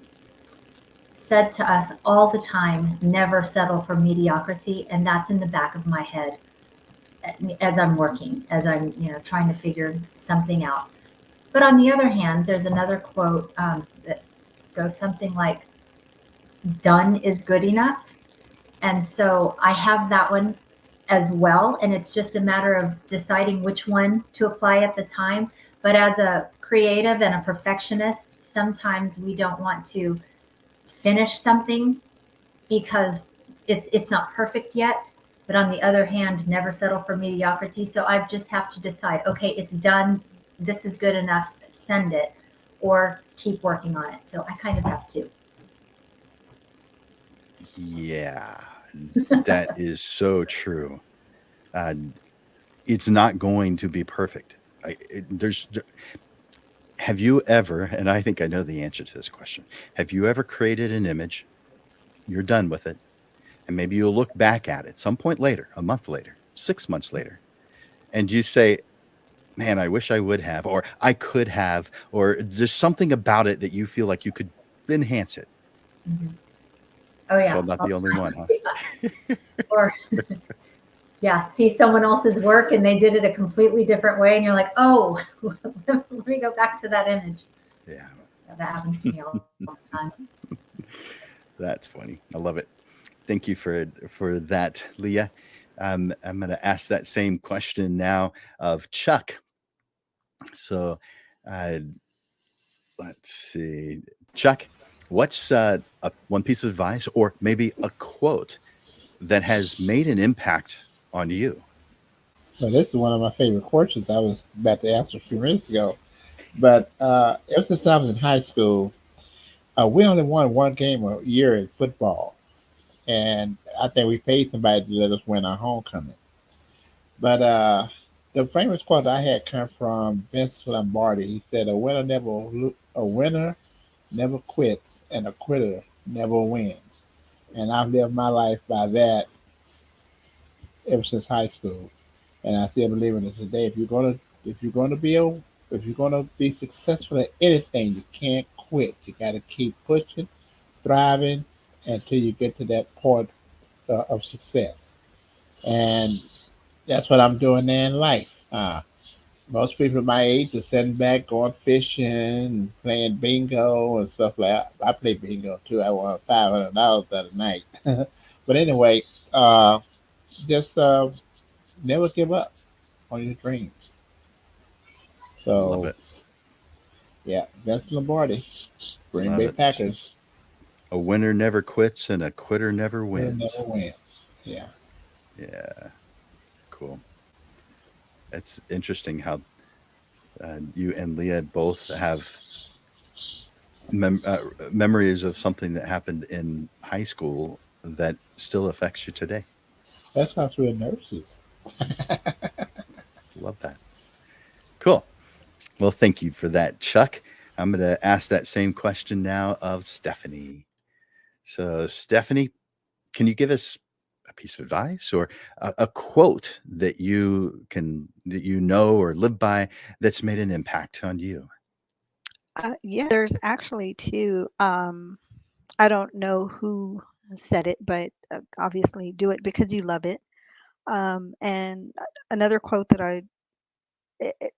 said to us all the time, never settle for mediocrity. And that's in the back of my head as I'm working, as I'm, trying to figure something out. But on the other hand, there's another quote that goes something like, done is good enough. And so I have that one as well. And it's just a matter of deciding which one to apply at the time. But as a creative and a perfectionist, sometimes we don't want to finish something because it's not perfect yet. But on the other hand, never settle for mediocrity. So I just have to decide, okay, it's done. This is good enough. Send it, or keep working on it. So I kind of have to. Yeah, that is so true. Uh, it's not going to be perfect. Have you ever, and I think I know the answer to this question, have you ever created an image, you're done with it, and maybe you'll look back at it some point later, a month later, 6 months later, and you say, man, I wish I would have, or I could have, or there's something about it that you feel like you could enhance it. Mhm. Oh So yeah. I'm not the only one, huh? Or yeah, see someone else's work and they did it a completely different way, and you're like, oh, let me go back to that image. Yeah, That happens to me all the time. that's funny. I love it. Thank you for that, Leah. I'm going to ask that same question now of Chuck. So, uh, let's see, Chuck, what's one piece of advice or maybe a quote that has made an impact on you? So this is one of my favorite questions I was about to answer a few minutes ago. But ever since I was in high school, we only won one game a year in football, and I think we paid somebody to let us win our homecoming. But the famous quote I had come from Vince Lombardi. He said, a winner never quits, and a quitter never wins." And I've lived my life by that ever since high school, and I still believe in it today. If you're gonna be successful at anything, you can't quit. You got to keep pushing, thriving until you get to that point of success. And that's what I'm doing now in life. Most people my age are sitting back, going fishing, playing bingo and stuff like that. I play bingo too. I won $500 the other night. But anyway, just never give up on your dreams. Love So it. yeah, Vince Lombardi, Green Love Bay it. Packers, A winner never quits and a quitter never winner wins. never wins. Yeah. Yeah, cool. It's interesting how you and Leah both have memories of something that happened in high school that still affects you today. That's how we're nurses. Love that. Cool. Well, thank you for that, Chuck. I'm going to ask that same question now of Stephanie. So, Stephanie, can you give us a piece of advice or a quote that you know or live by that's made an impact on you? Yeah, there's actually two. I don't know who said it, but obviously, do it because you love it. And another quote that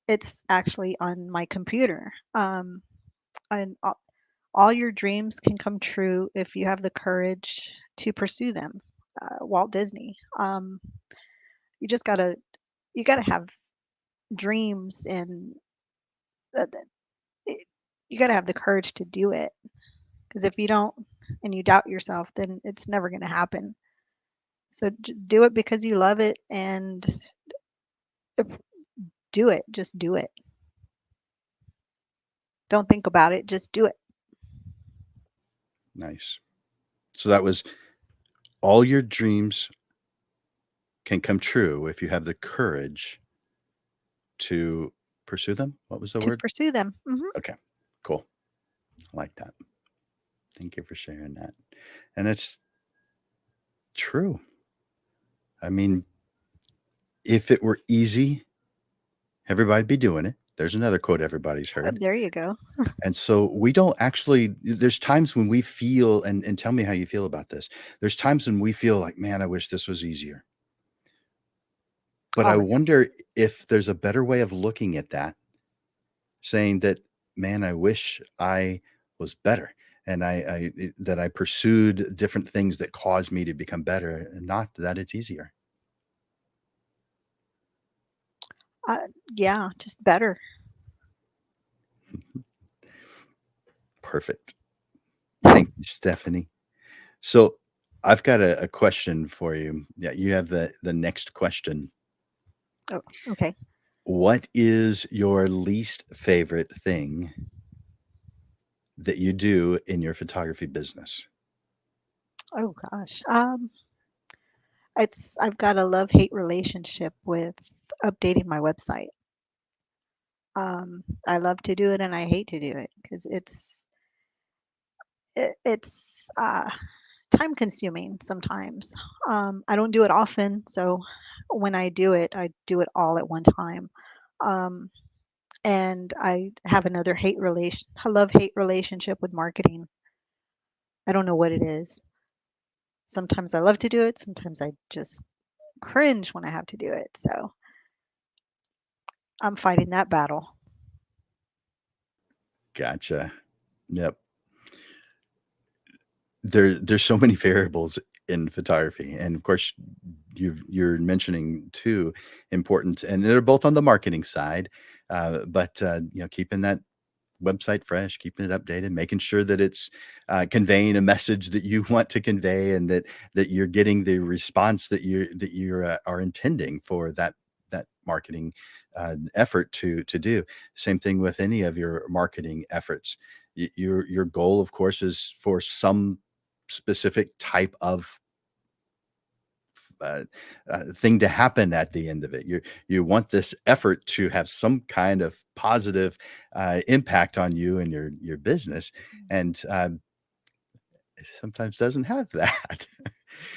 it's actually on my computer. And all your dreams can come true if you have the courage to pursue them. Walt Disney. You just you gotta have dreams, and uh, it- you gotta have the courage to do it. Because if you don't, and you doubt yourself, then it's never gonna happen. So do it because you love it, and if- do it. Just do it. Don't think about it. Just do it. Nice. So that was all your dreams can come true if you have the courage to pursue them. What was the To word? pursue them. Okay, cool. I like that. Thank you for sharing that. And it's true. I mean, if it were easy, everybody'd be doing it. There's another quote everybody's heard. There you go. And so we don't actually, there's times when we feel, and tell me how you feel about this. There's times when we feel like, man, I wish this was easier. But All I the time. wonder if there's a better way of looking at that, saying that, man, I wish I was better. And that I pursued different things that caused me to become better, and not that it's easier. Yeah, just better. Perfect. Thank you, Stephanie. So I've got a question for you. Yeah, you have the next question. Oh, okay. What is your least favorite thing that you do in your photography business? Oh gosh. I've got a love-hate relationship with updating my website. I love to do it and I hate to do it because it's time consuming sometimes. I don't do it often, so when I do it all at one time. Um, and I have another love-hate relationship with marketing. I don't know what it is. Sometimes I love to do it, sometimes I just cringe when I have to do it. So I'm fighting that battle. Gotcha. Yep. There's so many variables in photography, and of course, you're mentioning two important, and they're both on the marketing side. But keeping that website fresh, keeping it updated, making sure that it's conveying a message that you want to convey, and that you're getting the response that you are intending for that marketing effort to do. Same thing with any of your marketing efforts. Your goal, of course, is for some specific type of uh, thing to happen at the end of it. You want this effort to have some kind of positive impact on you and your business, and it sometimes doesn't have that.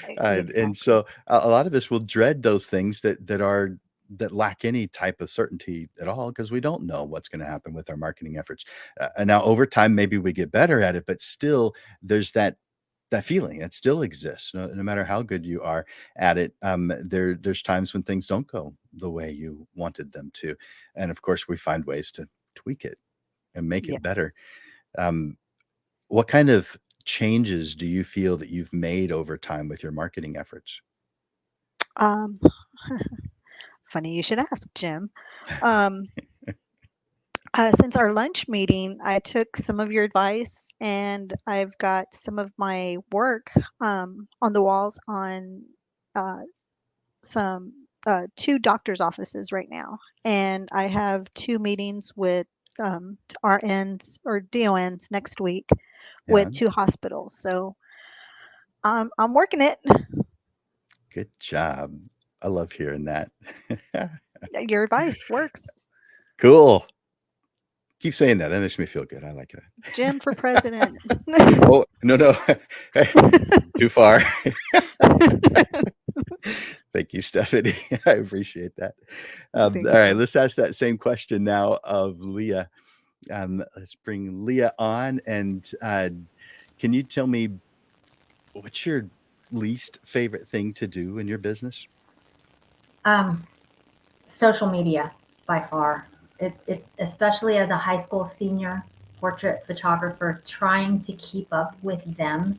And Exactly. so a lot of us will dread those things that lack any type of certainty at all, because we don't know what's going to happen with our marketing efforts. And now over time, maybe we get better at it, but still, there's that feeling. It still exists, no matter how good you are at it. There's times when things don't go the way you wanted them to, and of course, we find ways to tweak it and make it better. Yes. Um, what kind of changes do you feel that you've made over time with your marketing efforts? Um, Funny you should ask, Jim. Um, since our lunch meeting, I took some of your advice and I've got some of my work on the walls on uh, some two doctor's offices right now. And I have two meetings with RNs or DONs next week Yeah, with two hospitals. So I'm working it. good job. I love hearing that. Your advice works. Cool. Keep saying that. That makes me feel good. I like it. Jim for president. Oh, no. Too far. Thank you, Stephanie. I appreciate that. All Thank right, you. let's ask that same question now of Leah. Let's bring Leah on, and can you tell me what's your least favorite thing to do in your business? Social media by far. It especially as a high school senior portrait photographer, trying to keep up with them.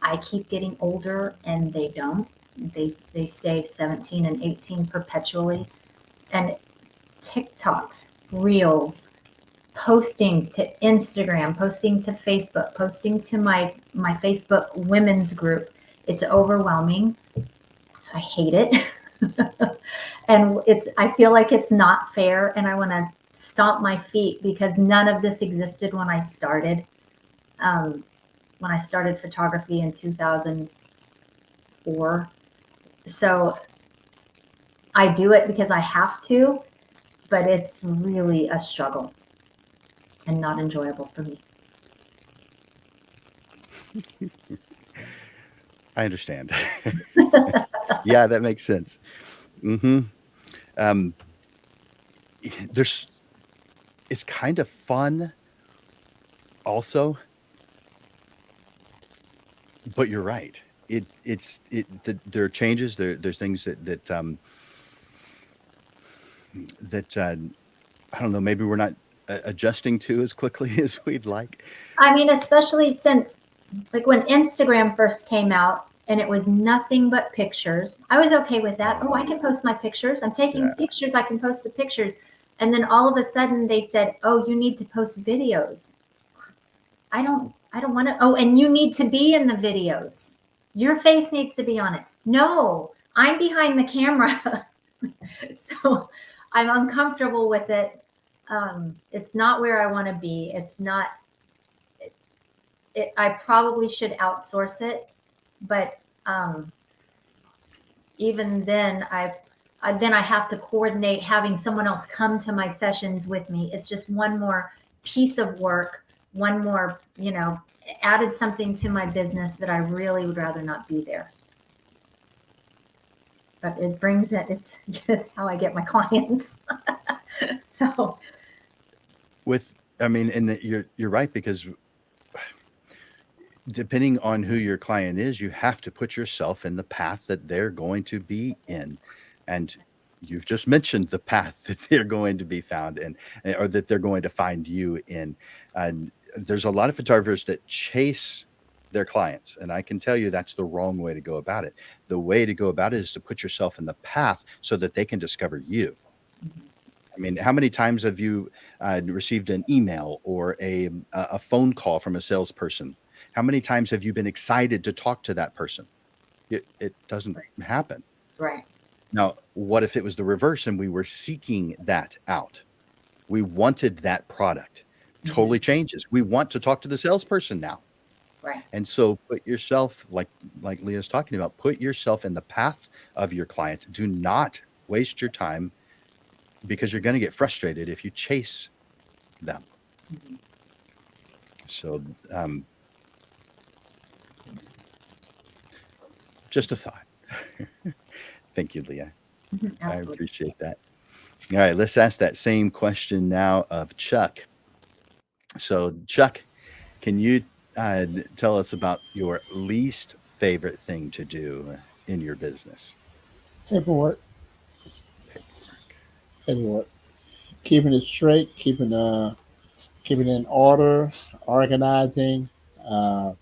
I keep getting older and they don't. They stay 17 and 18 perpetually. And TikToks, Reels, posting to Instagram, posting to Facebook, posting to my Facebook women's group. It's overwhelming. I hate it. And I feel like it's not fair, and I want to stomp my feet because none of this existed when I started. When I started photography in 2004. So I do it because I have to, but it's really a struggle and not enjoyable for me. I understand. Yeah, that makes sense. Hmm. Um, there's, it's kind of fun also, but you're right. There are changes. There's things that I don't know. Maybe we're not adjusting to as quickly as we'd like. I mean, especially since like when Instagram first came out and it was nothing but pictures, I was okay with that. Oh, I can post my pictures. I'm taking Yeah. pictures. I can post the pictures. And then all of a sudden they said, oh, you need to post videos. I don't want to. Oh, and you need to be in the videos. Your face needs to be on it. No, I'm behind the camera. So I'm uncomfortable with it. It's not where I want to be. It's not, I probably should outsource it, but even then I have to coordinate having someone else come to my sessions with me. It's just one more piece of work, one more, added something to my business that I really would rather not be there. But it brings it, it's how I get my clients. So And you're right, because depending on who your client is, you have to put yourself in the path that they're going to be in. And you've just mentioned the path that they're going to be found in, or that they're going to find you in. And there's a lot of photographers that chase their clients. And I can tell you that's the wrong way to go about it. The way to go about it is to put yourself in the path so that they can discover you. I mean, how many times have you received an email or a phone call from a salesperson? How many times have you been excited to talk to that person? It doesn't happen. right. Now, what if it was the reverse and we were seeking that out? We wanted that product. Totally changes. We want to talk to the salesperson now. Right. And so put yourself, like Leah's talking about, put yourself in the path of your client. Do not waste your time, because you're going to get frustrated if you chase them. So just a thought. Thank you, Leah. I Absolutely. appreciate that. All right, let's ask that same question now of Chuck. So, Chuck, can you tell us about your least favorite thing to do in your business? Paperwork, Paperwork. paperwork. Keeping it straight, keeping it in order, organizing uh,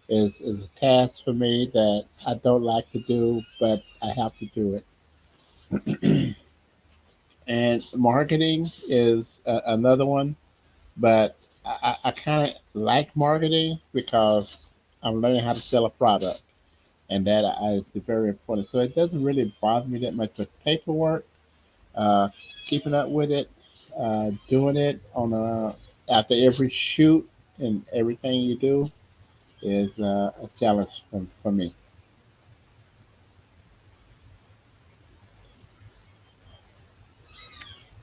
is a task for me that I don't like to do, but I have to do it. And marketing is another one, but I kind of like marketing because I'm learning how to sell a product, and that is very important. So it doesn't really bother me that much. But paperwork, uh, keeping up with it, doing it on after every shoot and everything you do is a challenge for me.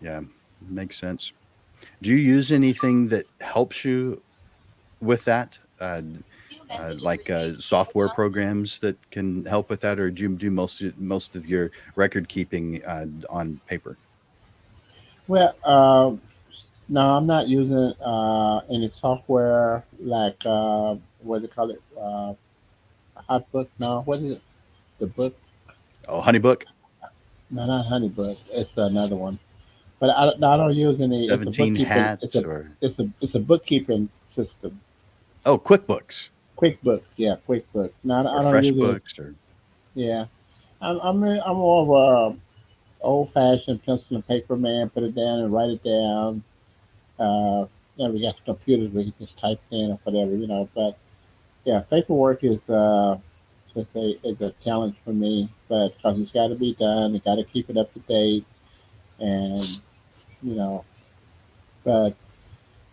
Yeah, makes sense. Do you use anything that helps you with that? Like software programs that can help with that, or do you do most of your record keeping on paper? Well, no, I'm not using any software like what do they call it? Hot book? No, what is it? The book? Oh, HoneyBook, No, not HoneyBook. It's another one. But no, I don't use any. It's a 17 bookkeeping. Hats, or It's a bookkeeping system. oh, QuickBooks QuickBook, yeah, QuickBook. No, or I don't use it. FreshBooks, or Yeah, I'm more of a old fashioned pencil and paper man. Put it down and write it down. Uh, we got computers where you can just type in or whatever. But yeah, paperwork is a challenge for me, but because it's got to be done, you got to keep it up to date, and you know, But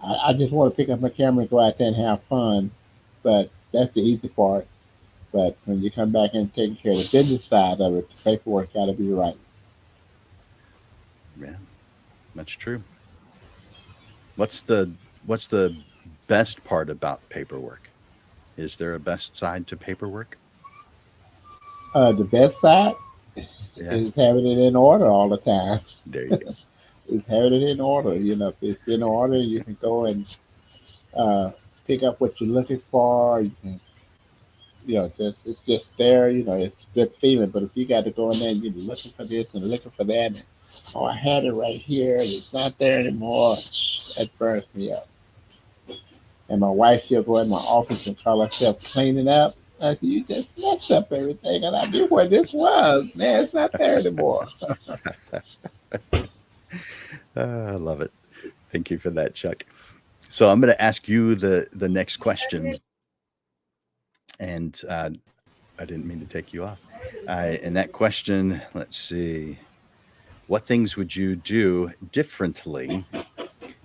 I just want to pick up my camera and go out there and have fun. But that's the easy part. But when you come back and take care of the business side of it, the paperwork got to be right. Yeah, that's true. What's the best part about paperwork? Is there a best side to paperwork? The best side Yeah, is having it in order all the time. there you go. Is having it in order. You know, if it's in order, you can go and uh, pick up what you're looking for. You can, just it's just there. You know, it's a good feeling. But if you got to go in there and you're looking for this and looking for that, and oh, I had it right here, and it's not there anymore. That burns me up. And my wife, she'll go in my office and call herself cleaning up. I said, you just messed up everything, and I knew where this was. Man, it's not there anymore. I love it. Thank you for that, Chuck. So I'm going to ask you the next question, and I didn't mean to take you off. And that question, let's see, what things would you do differently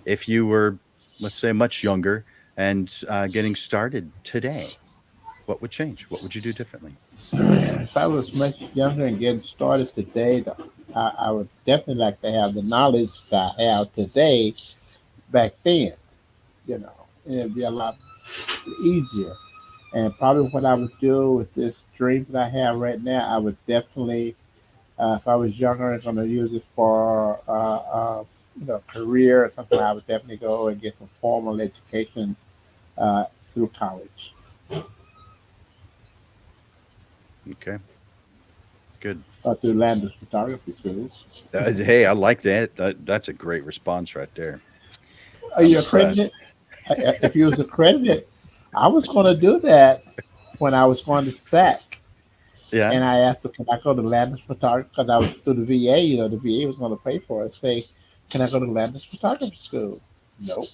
if you were, let's say, much younger and getting started today? What would change? What would you do differently? If I was much younger and getting started today, I would definitely like to have the knowledge that I have today back then. You know, and it'd be a lot easier. And probably what I would do with this dream that I have right now, I would definitely, if I was younger and going to use it for, career or something, I would definitely go and get some formal education through college. Okay, good. Through Landis Photography School. Hey, I like that. That's a great response right there. Are I'm you impressed. accredited? If you was accredited, I was going to do that when I was going to SAC. Yeah. And I asked her, can I go to Landis Photography? Because I was through the VA, the VA was going to pay for it. Say, can I go to Landis Photography School? Nope.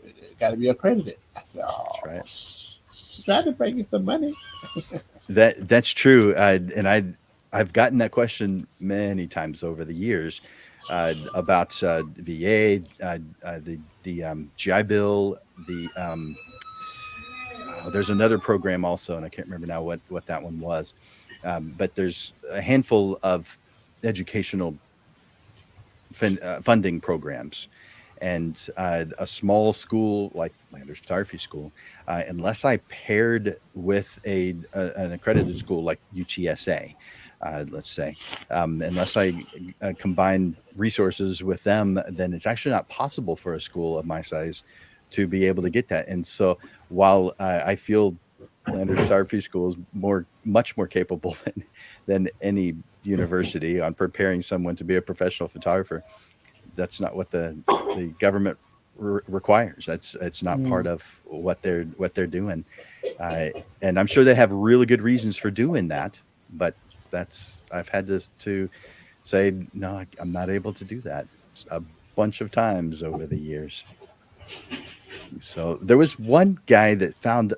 It got to be accredited. I said, That's oh, right. trying to bring you some money. That's true. I've gotten that question many times over the years about VA, the GI Bill, there's another program also, and I can't remember now what that one was. But there's a handful of educational funding programs, and a small school like Landers Photography School, unless I paired with an accredited school like UTSA, let's say, unless I combine resources with them, then it's actually not possible for a school of my size to be able to get that. And so while I feel Landers Photography School is much more capable than any university on preparing someone to be a professional photographer, that's not what the government requires. It's not part Mm. of what they're doing, uh, and I'm sure they have really good reasons for doing that. But I've had to say no, I'm not able to do that a bunch of times over the years. So there was one guy that found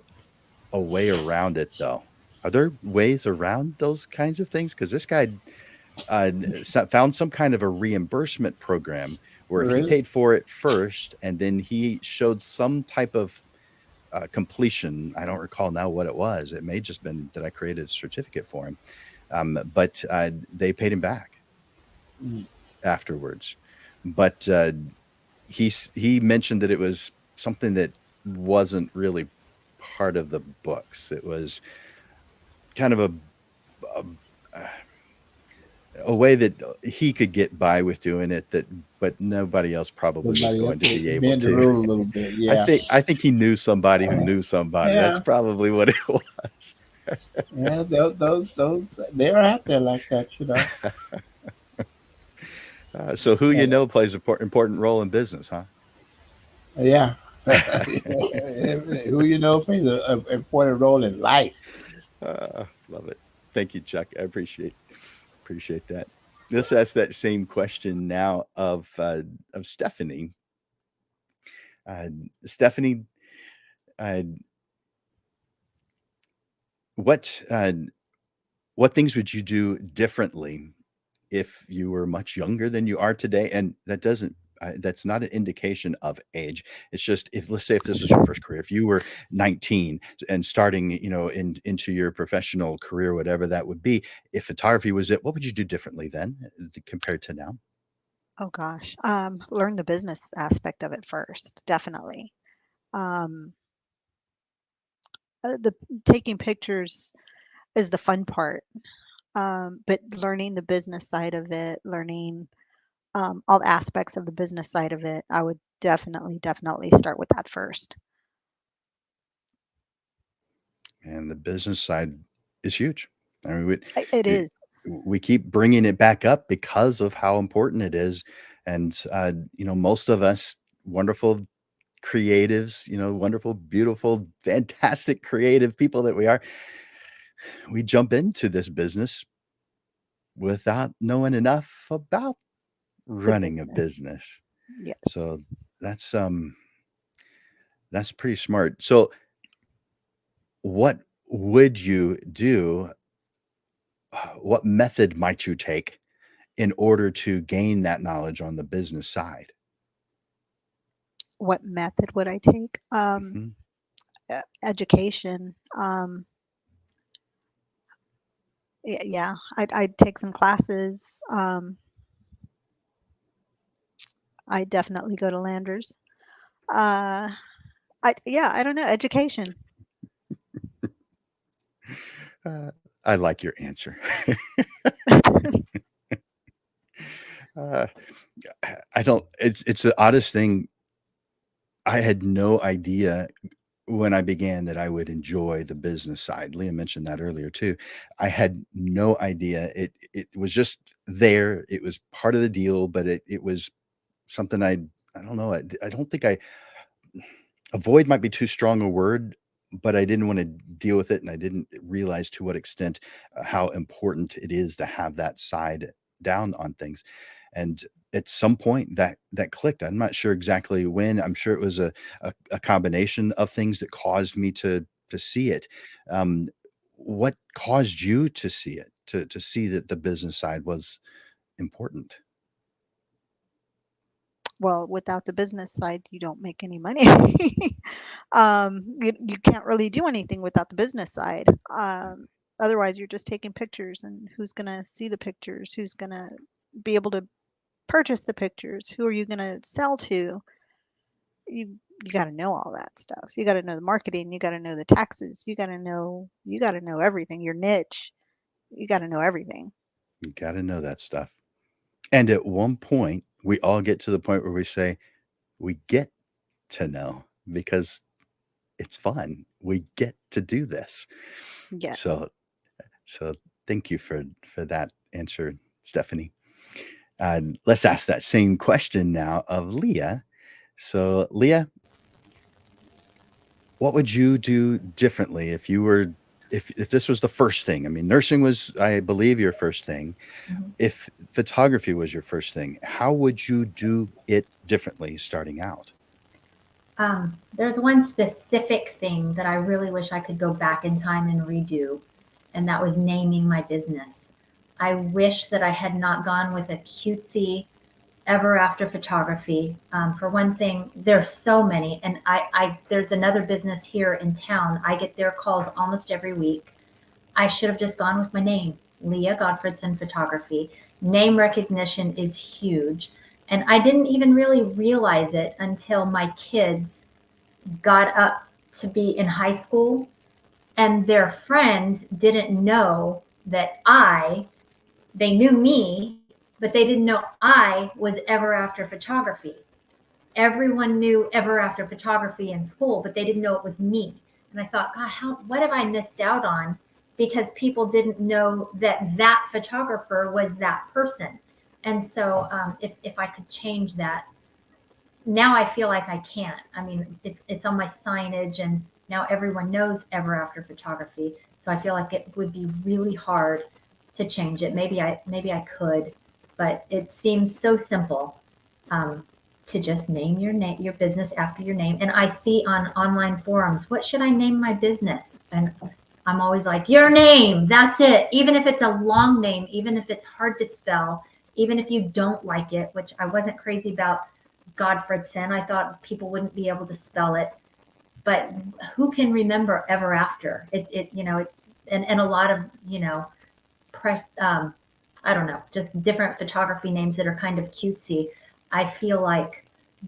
a way around it, though. Are there ways around those kinds of things? Because this guy found some kind of a reimbursement program where if he Really? paid for it first and then he showed some type of completion, I don't recall now what it was. It may just been that I created a certificate for him, but they paid him back Mm. afterwards. But he mentioned that it was something that wasn't really part of the books. It was kind of a a way that he could get by with doing it, but nobody else probably was Somebody else going to to be able bend the to. rule a little bit. Yeah. I think he knew somebody who knew somebody. That's Yeah. probably what it was. Yeah. Those, they're out there like that. So who Uh, plays an important role in business, huh? Yeah. Who plays an important role in life. Love it. Thank you, Chuck. I appreciate that. Let's ask that same question now of Stephanie. Stephanie, uh, what what things would you do differently if you were much younger than you are today? And that doesn't that's not an indication of age. It's just, if let's say if this is your first career, if you were 19 and starting, into your professional career, whatever that would be, if photography was it, what would you do differently then compared to now? Oh gosh. Learn the business aspect of it first, definitely. Um, the taking pictures is the fun part, but learning the business side of it, learning all the aspects of the business side of it, I would definitely start with that first. And the business side is huge. I mean, It we, is. we keep bringing it back up because of how important it is. And, most of us wonderful creatives, wonderful, beautiful, fantastic, creative people that we are, we jump into this business without knowing enough about The running a business. business. So Yes. that's um that's pretty smart. So what would you do? What method might you take in order to gain that knowledge on the business side? What method would I take? Mhm. Education. Yeah, I'd take some classes. I'd definitely go to Landers. Uh, I don't know, education. Uh, I like your answer. Uh, I don't. It's the oddest thing. I had no idea when I began that I would enjoy the business side. Leah mentioned that earlier too. I had no idea. It was just there. It was part of the deal, but it was something I don't know. I don't think I avoid might be too strong a word, but I didn't want to deal with it, and I didn't realize to what extent how important it is to have that side down on things. And at some point that clicked. I'm not sure exactly when. I'm sure it was a combination of things that caused me to see it. Um, what caused you to see it? To see that the business side was important? Well, without the business side, you don't make any money. You can't really do anything without the business side. Otherwise, you're just taking pictures, and who's going to see the pictures? Who's going to be able to purchase the pictures? Who are you going to sell to? You got to know all that stuff. You got to know the marketing. You got to know the taxes. You got to know everything. Your niche. You got to know everything. You got to know that stuff. And at one point, we all get to the point where we say, we get to know because it's fun. We get to do this. Yes. So, so thank you for that answer, Stephanie. Let's ask that same question now of Leah. So, Leah, what would you do differently if you were if this was the first thing? I mean, nursing was, I believe, your first thing. Mhm. If photography was your first thing, how would you do it differently starting out? There's one specific thing that I really wish I could go back in time and redo, and that was naming my business. I wish that I had not gone with a cutesy ever after photography. For one thing, there's so many, and there's another business here in town. I get their calls almost every week. I should have just gone with my name, Leah Godfredson Photography. Name recognition is huge. And I didn't even really realize it until my kids got up to be in high school, and their friends didn't know that they knew me, but they didn't know I was ever after photography. Everyone knew ever after photography in school, but they didn't know it was me. And I thought, God, what have I missed out on? Because people didn't know that photographer was that person. And so if I could change that, now I feel like I can't. I mean, it's on my signage, and now everyone knows ever after photography. So I feel like it would be really hard to change it. Maybe I could, but it seems so simple to just name your business after your name. And I see on online forums, what should I name my business? And I'm always like, your name, that's it. Even if it's a long name, even if it's hard to spell, even if you don't like it, which I wasn't crazy about Godfredson. I thought people wouldn't be able to spell it, but who can remember Ever After? And a lot of, I don't know, just different photography names that are kind of cutesy. I feel like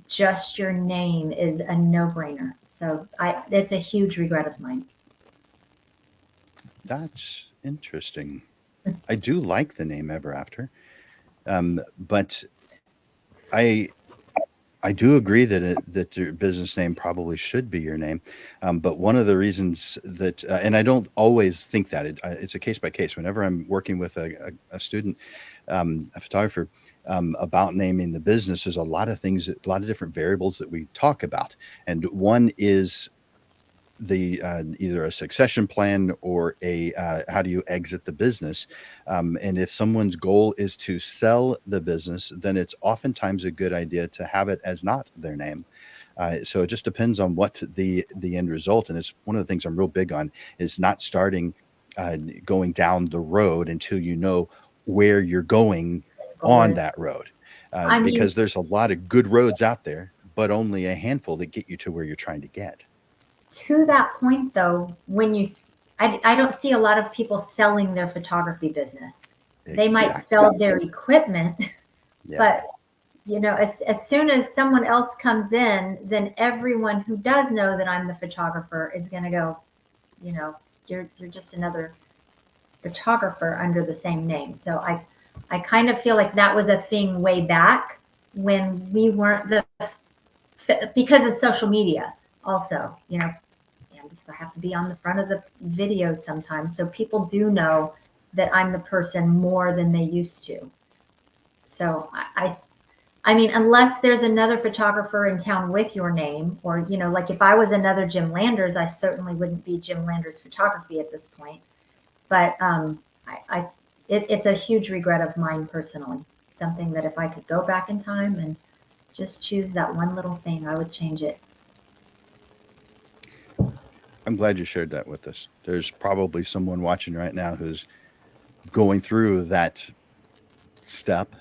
just your name is a no-brainer. So it's a huge regret of mine. That's interesting. I do like the name Ever After, but I I do agree that your business name probably should be your name. But one of the reasons that, and I don't always think that it's a case by case. Whenever I'm working with a student, a photographer, about naming the business, there's a lot of things, a lot of different variables that we talk about, and one is the either a succession plan or a how do you exit the business. And if someone's goal is to sell the business, then it's oftentimes a good idea to have it as not their name. So it just depends on what the end result. And it's one of the things I'm real big on is not starting going down the road until you know where you're going on that road. Because there's a lot of good roads out there, but only a handful that get you to where you're trying to get. To that point, though, I don't see a lot of people selling their photography business. They might sell their equipment, but as soon as someone else comes in, then everyone who does know that I'm the photographer is going to go, you're just another photographer under the same name. So I kind of feel like that was a thing way back when we weren't because of social media. Also, and because I have to be on the front of the video sometimes, so people do know that I'm the person more than they used to. So I mean, unless there's another photographer in town with your name, or like if I was another Jim Landers, I certainly wouldn't be Jim Landers Photography at this point. But it's a huge regret of mine personally. Something that if I could go back in time and just choose that one little thing, I would change it. I'm glad you shared that with us. There's probably someone watching right now who's going through that step,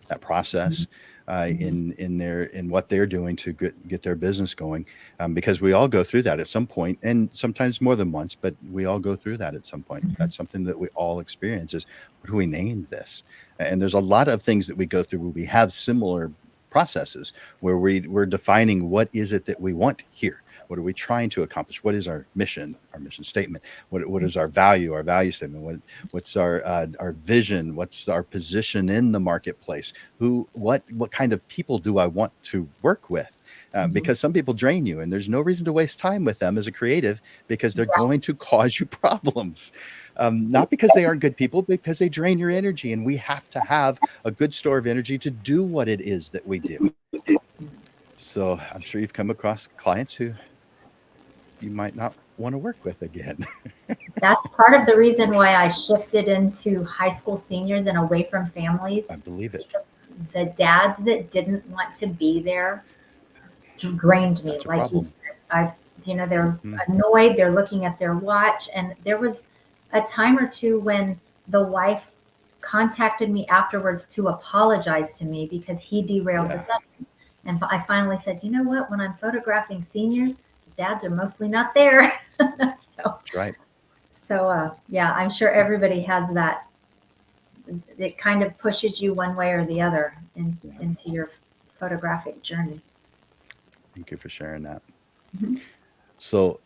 that process, in what they're doing to get their business going, because we all go through that at some point, and sometimes more than once, but we all go through that at some point. That's something that we all experience is, what do we name this? And there's a lot of things that we go through where we have similar processes where we're defining what is it that we want here. What are we trying to accomplish? What is our mission statement? What is our value statement? What's our vision? What's our position in the marketplace? What kind of people do I want to work with? Because some people drain you, and there's no reason to waste time with them as a creative, because they're going to cause you problems. Not because they aren't good people, because they drain your energy, and we have to have a good store of energy to do what it is that we do. So I'm sure you've come across clients who you might not want to work with again. That's part of the reason why I shifted into high school seniors and away from families. I believe it. The dads that didn't want to be there drained me. Like you said, they're annoyed. They're looking at their watch. And there was a time or two when the wife contacted me afterwards to apologize to me because he derailed the session. And I finally said, you know what? When I'm photographing seniors, dads are mostly not there. That's right. So I'm sure everybody has that. It kind of pushes you one way or the other into your photographic journey. Thank you for sharing that. So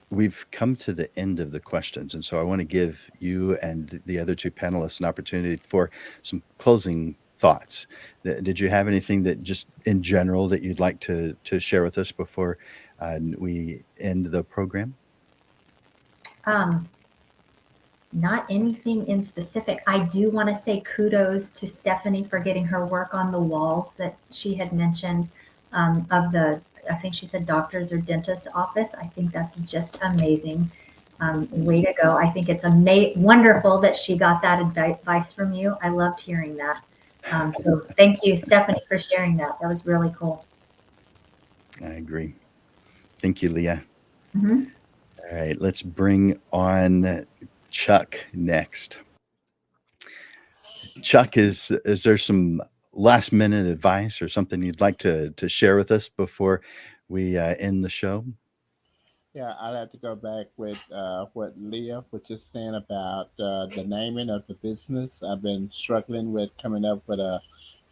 we've come to the end of the questions, and so I want to give you and the other two panelists an opportunity for some closing thoughts. Did you have anything that just in general that you'd like to share with us before we end the program? Not anything in specific. I do want to say kudos to Stephanie for getting her work on the walls that she had mentioned, I think she said doctor's or dentist's office. I think that's just amazing. Way to go. I think it's wonderful that she got that advice from you. I loved hearing that. So thank you, Stephanie, for sharing that. That was really cool. I agree. Thank you, Leah. All right, let's bring on Chuck next. Chuck, is there some last minute advice or something you'd like to share with us before we end the show? Yeah, I'd have to go back with what Leah was just saying about the naming of the business. I've been struggling with coming up with a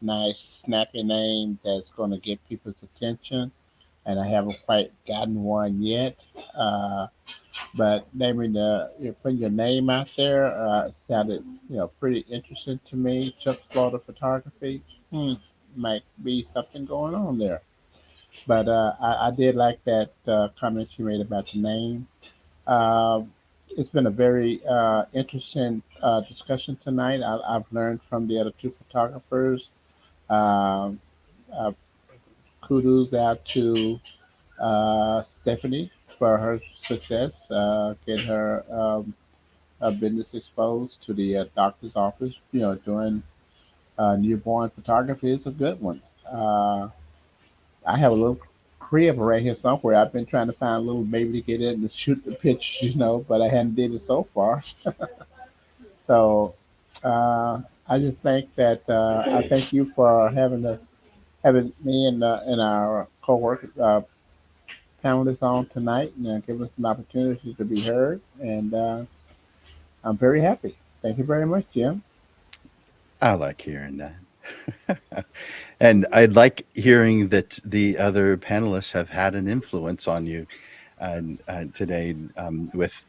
nice, snappy name that's going to get people's attention, and I haven't quite gotten one yet. Uh, but naming putting your name out there sounded pretty interesting to me. Chuck Slaughter Photography, might be something going on there. But I did like that comment you made about the name. It's been a very interesting discussion tonight. I've learned from the other two photographers. Um, uh, Kudos out to Stephanie for her success, getting her business exposed to the doctor's office. Doing newborn photography is a good one. I have a little crib right here somewhere. I've been trying to find a little baby to get in and shoot the pitch, but I hadn't did it so far. So I just think that I thank you for having me and our co-worker panelists on tonight and giving us an opportunity to be heard. And I'm very happy. Thank you very much, Jim. I like hearing that. And I'd like hearing that the other panelists have had an influence on you today with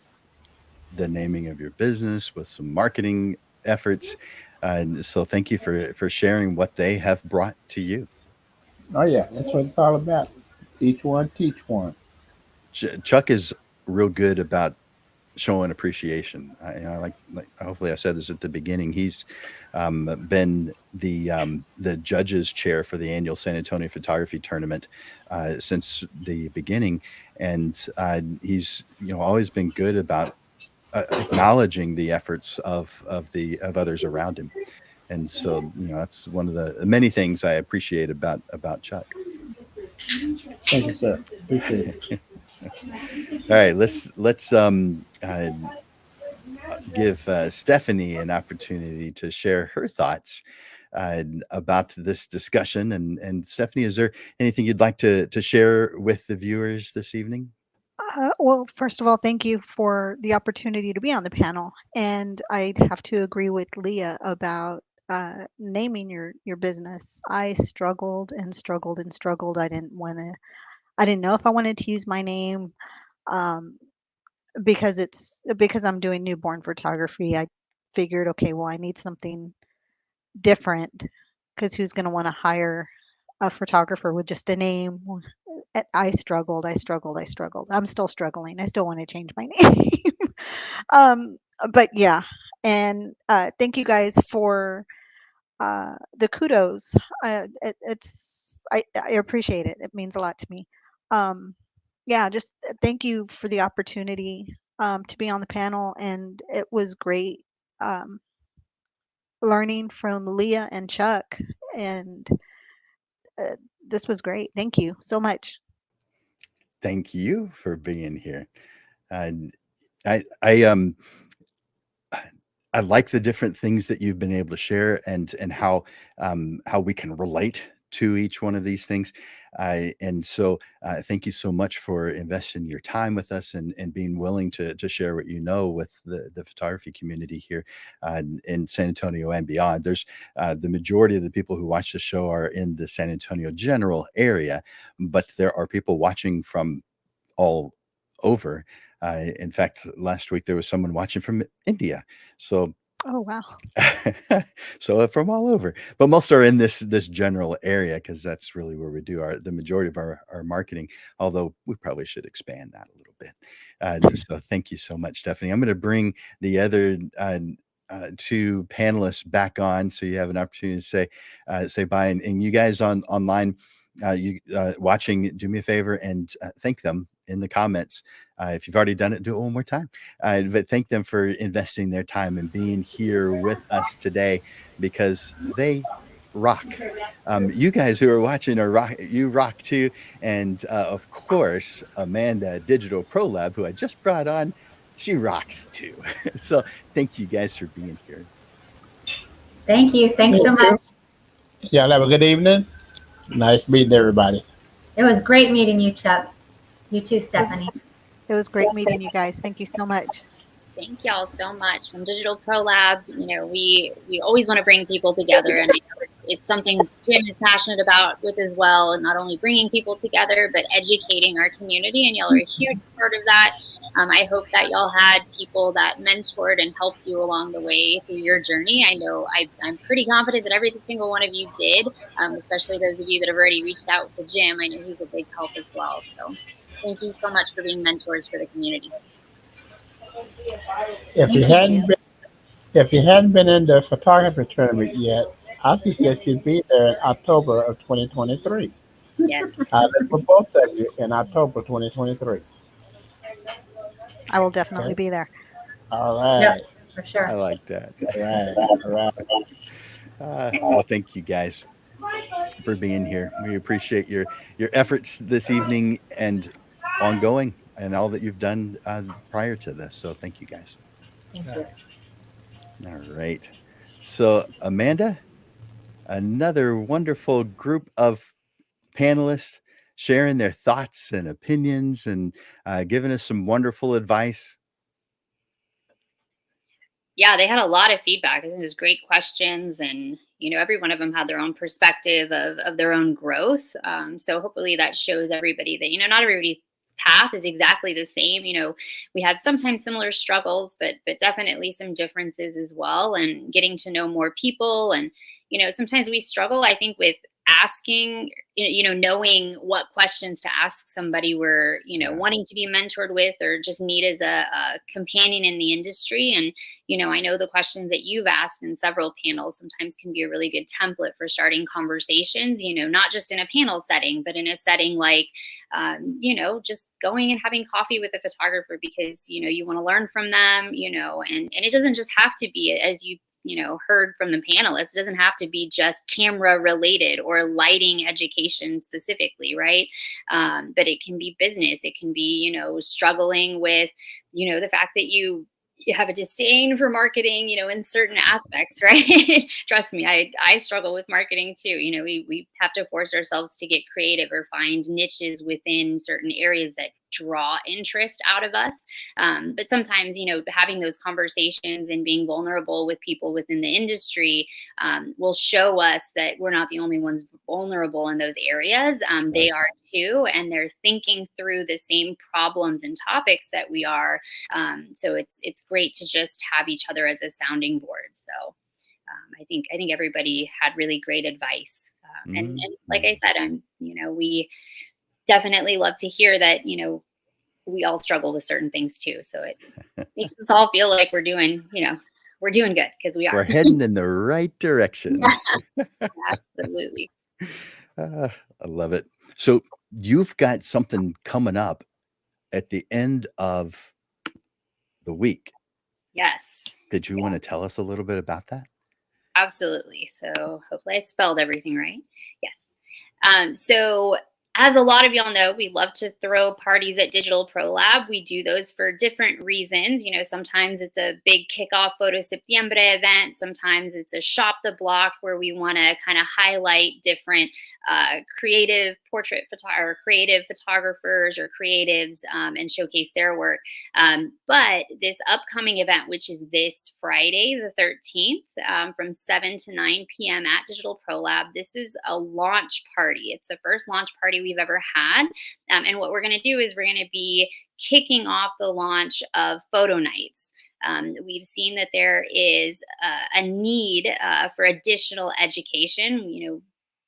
the naming of your business, with some marketing efforts. So thank you for sharing what they have brought to you. Oh yeah, that's what it's all about. Each one teach one. Chuck is real good about showing appreciation. Like hopefully I said this at the beginning. He's been the judges chair for the annual San Antonio Photography Tournament since the beginning, and he's always been good about acknowledging the efforts of others around him. And so that's one of the many things I appreciate about Chuck. Thank you, sir. Appreciate it. All right, let's give Stephanie an opportunity to share her thoughts about this discussion. And Stephanie, is there anything you'd like to share with the viewers this evening? Well, first of all, thank you for the opportunity to be on the panel. And I'd have to agree with Leah about naming your business. I struggled and struggled and struggled. I didn't know if I wanted to use my name um, because I'm doing newborn photography. I figured, okay, well, I need something different because who's going to want to hire a photographer with just a name? I struggled. I struggled. I struggled. I'm still struggling. I still want to change my name. um, but yeah, and thank you guys for the kudos. I appreciate it. It means a lot to me. Um, yeah, just thank you for the opportunity to be on the panel, and it was great um, learning from Leah and Chuck, and uh, this was great. Thank you so much. Thank you for being here. Uh, I I like the different things that you've been able to share and how we can relate to each one of these things. And so thank you so much for investing your time with us and being willing to share what you know with the photography community here in San Antonio and beyond. There's the majority of the people who watch the show are in the San Antonio general area, but there are people watching from all over. In fact, last week there was someone watching from India. So Oh wow. so from all over, but most are in this general area because that's really where we do the majority of our marketing. Although we probably should expand that a little bit. So thank you so much, Stephanie. I'm going to bring the other two panelists back on, so you have an opportunity to say bye. And you guys online, you watching, do me a favor and thank them in the comments. If you've already done it, do it one more time. But thank them for investing their time and being here with us today because they rock. You guys who are watching are rock. You rock too. And of course, Amanda Digital Pro Lab, who I just brought on, she rocks too. So thank you guys for being here. Thank you. Thanks so much. Y'all have a good evening. Nice meeting everybody. It was great meeting you, Chuck. You too, It was, Stephanie. it was great meeting you guys. Thank you so much. Thank y'all so much. From Digital Pro Lab, we always want to bring people together, and I know it's something Jim is passionate about with as well, and not only bringing people together, but educating our community, and y'all are a huge part of that. I hope that y'all had people that mentored and helped you along the way through your journey. I know I'm pretty confident that every single one of you did, especially those of you that have already reached out to Jim. I know he's a big help as well. So thank you so much for being mentors for the community. If you Thank hadn't you. been, if you hadn't been in the photography tournament yet, I suggest you be there in October of 2023. Yes. I look for both of you in October 2023. I will definitely Okay? be there. All Yep, right. for sure. I like that. All right. All right. Well, thank you guys for being here. We appreciate your efforts this evening and ongoing, and all that you've done prior to this. So thank you guys. Thank you. All right. So Amanda, another wonderful group of panelists sharing their thoughts and opinions and giving us some wonderful advice. Yeah, they had a lot of feedback. I think it was great questions, and every one of them had their own perspective of their own growth. So hopefully that shows everybody that not everybody's path is exactly the same. We have sometimes similar struggles, but definitely some differences as well. And getting to know more people, and sometimes we struggle, I think, with asking, knowing what questions to ask somebody we're Yeah. wanting to be mentored with, or just need as a companion in the industry. And I know the questions that you've asked in several panels sometimes can be a really good template for starting conversations, not just in a panel setting, but in a setting like, just going and having coffee with a photographer because, you want to learn from them, and it doesn't just have to be, as you heard from the panelists, it doesn't have to be just camera related or lighting education specifically, right? But it can be business. It can be, struggling with, the fact that you have a disdain for marketing, in certain aspects, right? Trust me, I struggle with marketing too. We have to force ourselves to get creative or find niches within certain areas that draw interest out of us. But sometimes, having those conversations and being vulnerable with people within the industry will show us that we're not the only ones vulnerable in those areas. They are too, and they're thinking through the same problems and topics that we are. So it's great to just have each other as a sounding board. So I think everybody had really great advice. And like I said, we definitely love to hear that we all struggle with certain things too. So it makes us all feel like we're doing good, because we are. We're heading in the right direction. Absolutely. I love it. So you've got something coming up at the end of the week. Yes. Did you want to tell us a little bit about that? Absolutely. So hopefully I spelled everything right. Yes. So as a lot of y'all know, we love to throw parties at Digital Pro Lab. We do those for different reasons. Sometimes it's a big kickoff photo septiembre event. Sometimes it's a shop the block where we want to kind of highlight different creative or creative photographers or creatives and showcase their work. But this upcoming event, which is this Friday, the 13th, from 7 to 9 p.m. at Digital Pro Lab, this is a launch party. It's the first launch party we've ever had. And what we're going to do is we're going to be kicking off the launch of photo nights. We've seen that there is a need for additional education.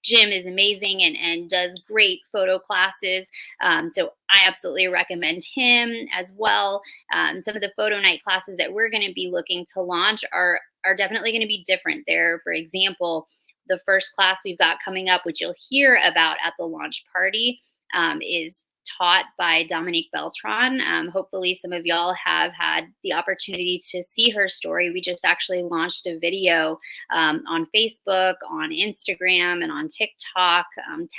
Jim is amazing and does great photo classes. So I absolutely recommend him as well. Some of the photo night classes that we're going to be looking to launch are definitely going to be different. There, for example, the first class we've got coming up, which you'll hear about at the launch party, is taught by Dominique Beltran. Hopefully some of y'all have had the opportunity to see her story. We just actually launched a video on Facebook, on Instagram, and on TikTok,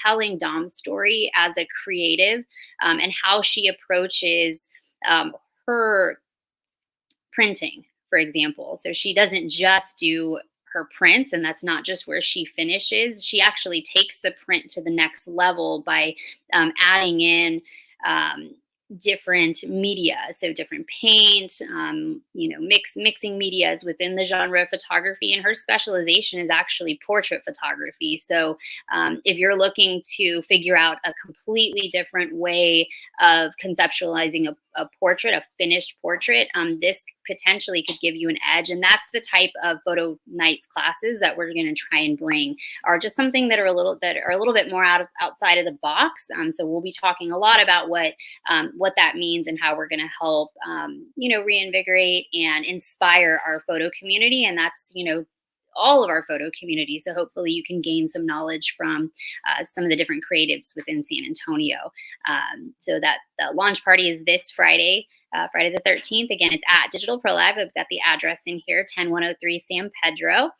telling Dom's story as a creative and how she approaches her printing, for example. So she doesn't just do her prints, and that's not just where she finishes. She actually takes the print to the next level by adding in different media, so different paint, mixing medias within the genre of photography. And her specialization is actually portrait photography. So if you're looking to figure out a completely different way of conceptualizing a portrait, a finished portrait, this potentially could give you an edge. And that's the type of photo nights classes that we're going to try and bring, are just something that are a little bit more outside of the box. So we'll be talking a lot about what that means and how we're going to help reinvigorate and inspire our photo community. And that's all of our photo community. So hopefully you can gain some knowledge from some of the different creatives within San Antonio. So that the launch party is this Friday, Friday the 13th. Again, it's at Digital Pro Lab. I've got the address in here, 10103 San Pedro.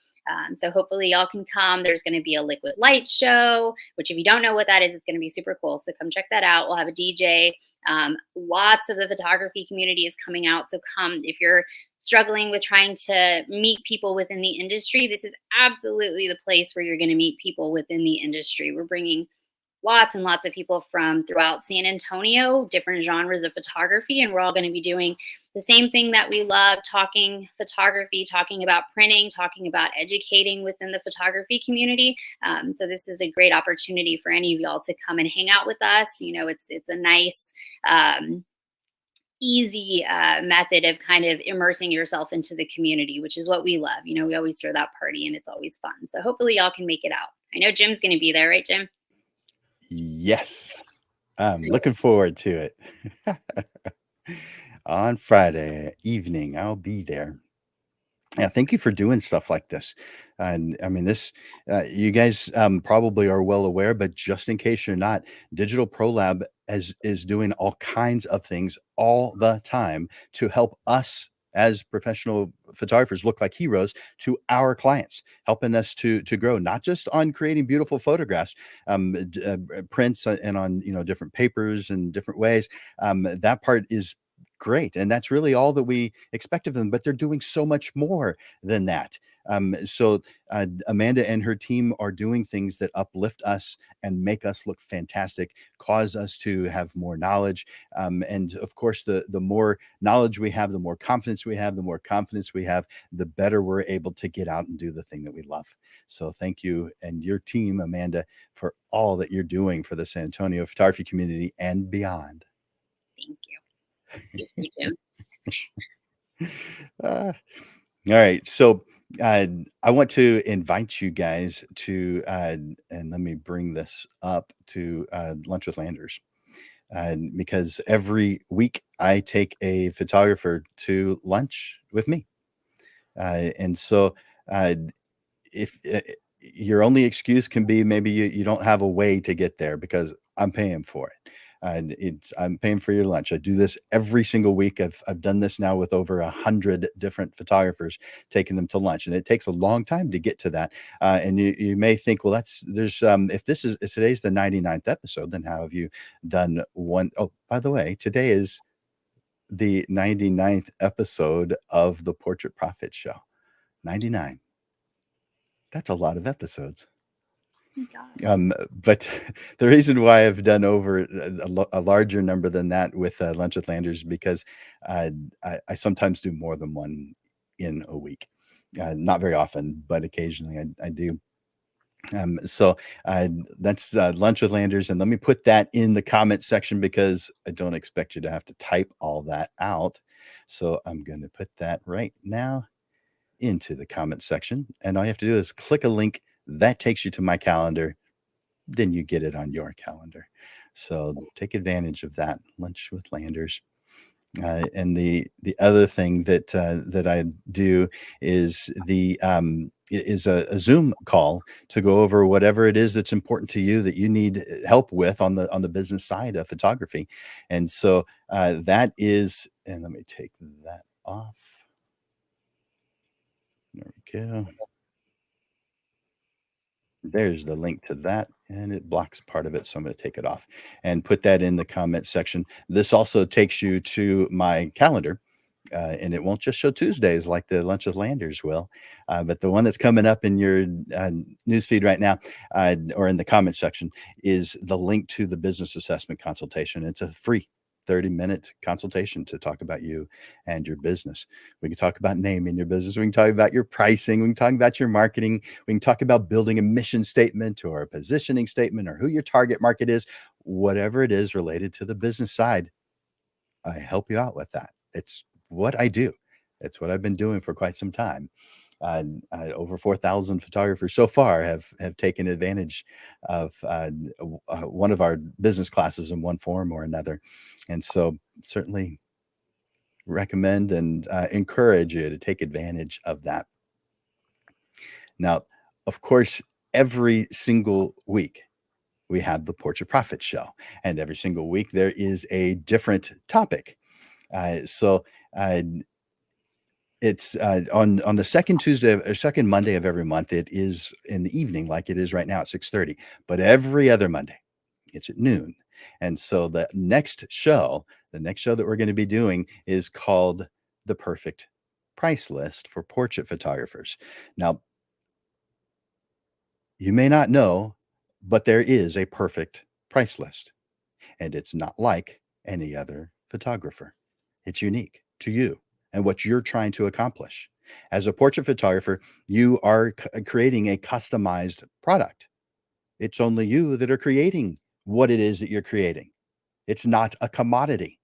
So hopefully y'all can come. There's going to be a liquid light show, which if you don't know what that is, it's going to be super cool. So come check that out. We'll have a DJ. Lots of the photography community is coming out. So come, if you're struggling with trying to meet people within the industry, this is absolutely the place where you're going to meet people within the industry. We're bringing lots and lots of people from throughout San Antonio, different genres of photography, and we're all going to be doing the same thing that we love, talking photography, talking about printing, talking about educating within the photography community. So this is a great opportunity for any of y'all to come and hang out with us. It's a nice, easy method of kind of immersing yourself into the community, which is what we love. We always throw that party and it's always fun. So hopefully y'all can make it out. I know Jim's going to be there, right, Jim? Yes. I'm looking forward to it. On Friday evening, I'll be there. Yeah, thank you for doing stuff like this. And I mean, this, you guys probably are well aware, but just in case you're not, Digital Pro Lab is doing all kinds of things all the time to help us as professional photographers look like heroes to our clients, helping us to grow, not just on creating beautiful photographs, prints, and on different papers and different ways. That part is great, and that's really all that we expect of them. But they're doing so much more than that. So Amanda and her team are doing things that uplift us and make us look fantastic, cause us to have more knowledge. And of course, the more knowledge we have, the more confidence we have, the better we're able to get out and do the thing that we love. So thank you and your team, Amanda, for all that you're doing for the San Antonio photography community and beyond. Thank you. Yes, you do. All right. So I want to invite you guys to, and let me bring this up to Lunch with Landers. Because every week I take a photographer to lunch with me. And so if your only excuse can be maybe you don't have a way to get there, because I'm paying for it. I'm paying for your lunch. I do this every single week. I've done this now with over 100 different photographers, taking them to lunch, and it takes a long time to get to that. And you may think, well, if today's the 99th episode, then how have you done one? Oh, by the way, today is the 99th episode of the Portrait Profit Show. 99. That's a lot of episodes. But the reason why I've done over a larger number than that with Lunch with Landers, because I sometimes do more than one in a week. Not very often, but occasionally I do. So that's Lunch with Landers. And let me put that in the comment section, because I don't expect you to have to type all that out. So I'm going to put that right now into the comment section. And all you have to do is click a link that takes you to my calendar. Then you get it on your calendar. So take advantage of that. Lunch with Landers. And the other thing that I do is a Zoom call to go over whatever it is that's important to you, that you need help with on the business side of photography. And so that is, and let me take that off. There we go. There's the link to that, and it blocks part of it. So I'm going to take it off and put that in the comment section. This also takes you to my calendar. And it won't just show Tuesdays like the Lunch with Landers will, but the one that's coming up in your newsfeed right now, or in the comment section, is the link to the business assessment consultation. It's a free 30-minute consultation to talk about you and your business. We can talk about naming your business. We can talk about your pricing. We can talk about your marketing. We can talk about building a mission statement or a positioning statement or who your target market is, whatever it is related to the business side. I help you out with that. It's what I do. It's what I've been doing for quite some time. Over 4,000 photographers so far have taken advantage of one of our business classes in one form or another. And so certainly recommend and encourage you to take advantage of that. Now, of course, every single week we have the Portrait Profit Show, and every single week there is a different topic. So it's on the second Tuesday or second Monday of every month. It is in the evening, like it is right now at 6:30. But every other Monday, it's at noon. And so the next show that we're going to be doing is called The Perfect Price List for Portrait Photographers. Now, you may not know, but there is a perfect price list, and it's not like any other photographer. It's unique to you and what you're trying to accomplish. As a portrait photographer, you are creating a customized product. It's only you that are creating what it is that you're creating. It's not a commodity.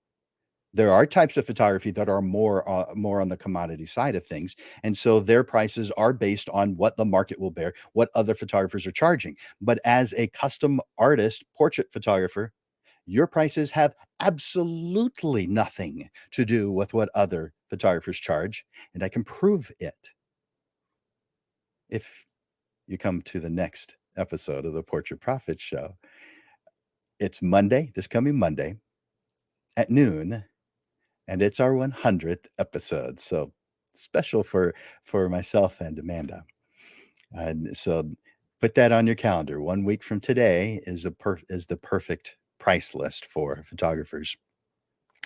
There are types of photography that are more on the commodity side of things, and so their prices are based on what the market will bear, what other photographers are charging. But as a custom artist portrait photographer, your prices have absolutely nothing to do with what other photographers charge, and I can prove it if you come to the next episode of the Portrait Profit Show. It's Monday, this coming Monday at noon, and it's our 100th episode. So special for myself and Amanda. And so put that on your calendar. 1 week from today is the perfect price list for photographers.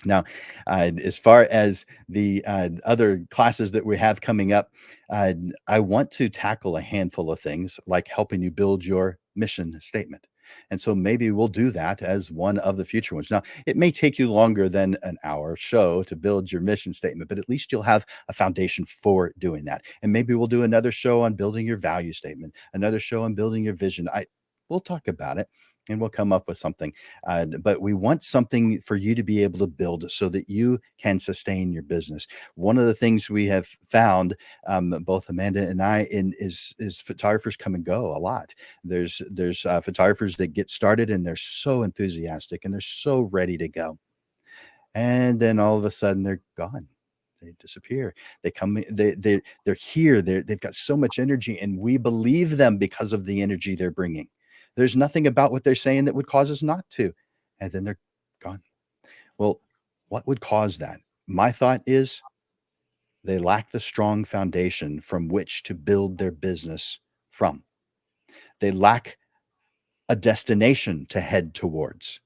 Now, as far as the other classes that we have coming up, I want to tackle a handful of things like helping you build your mission statement. And so maybe we'll do that as one of the future ones. Now, it may take you longer than an hour show to build your mission statement, but at least you'll have a foundation for doing that. And maybe we'll do another show on building your value statement, another show on building your vision. We'll talk about it and we'll come up with something. But we want something for you to be able to build so that you can sustain your business. One of the things we have found, both Amanda and I, is photographers come and go a lot. There's photographers that get started and they're so enthusiastic and they're so ready to go, and then all of a sudden they're gone. They disappear. They come. They're here. They've got so much energy, and we believe them because of the energy they're bringing. There's nothing about what they're saying that would cause us not to. And then they're gone. Well, what would cause that? My thought is they lack the strong foundation from which to build their business from. They lack a destination to head towards.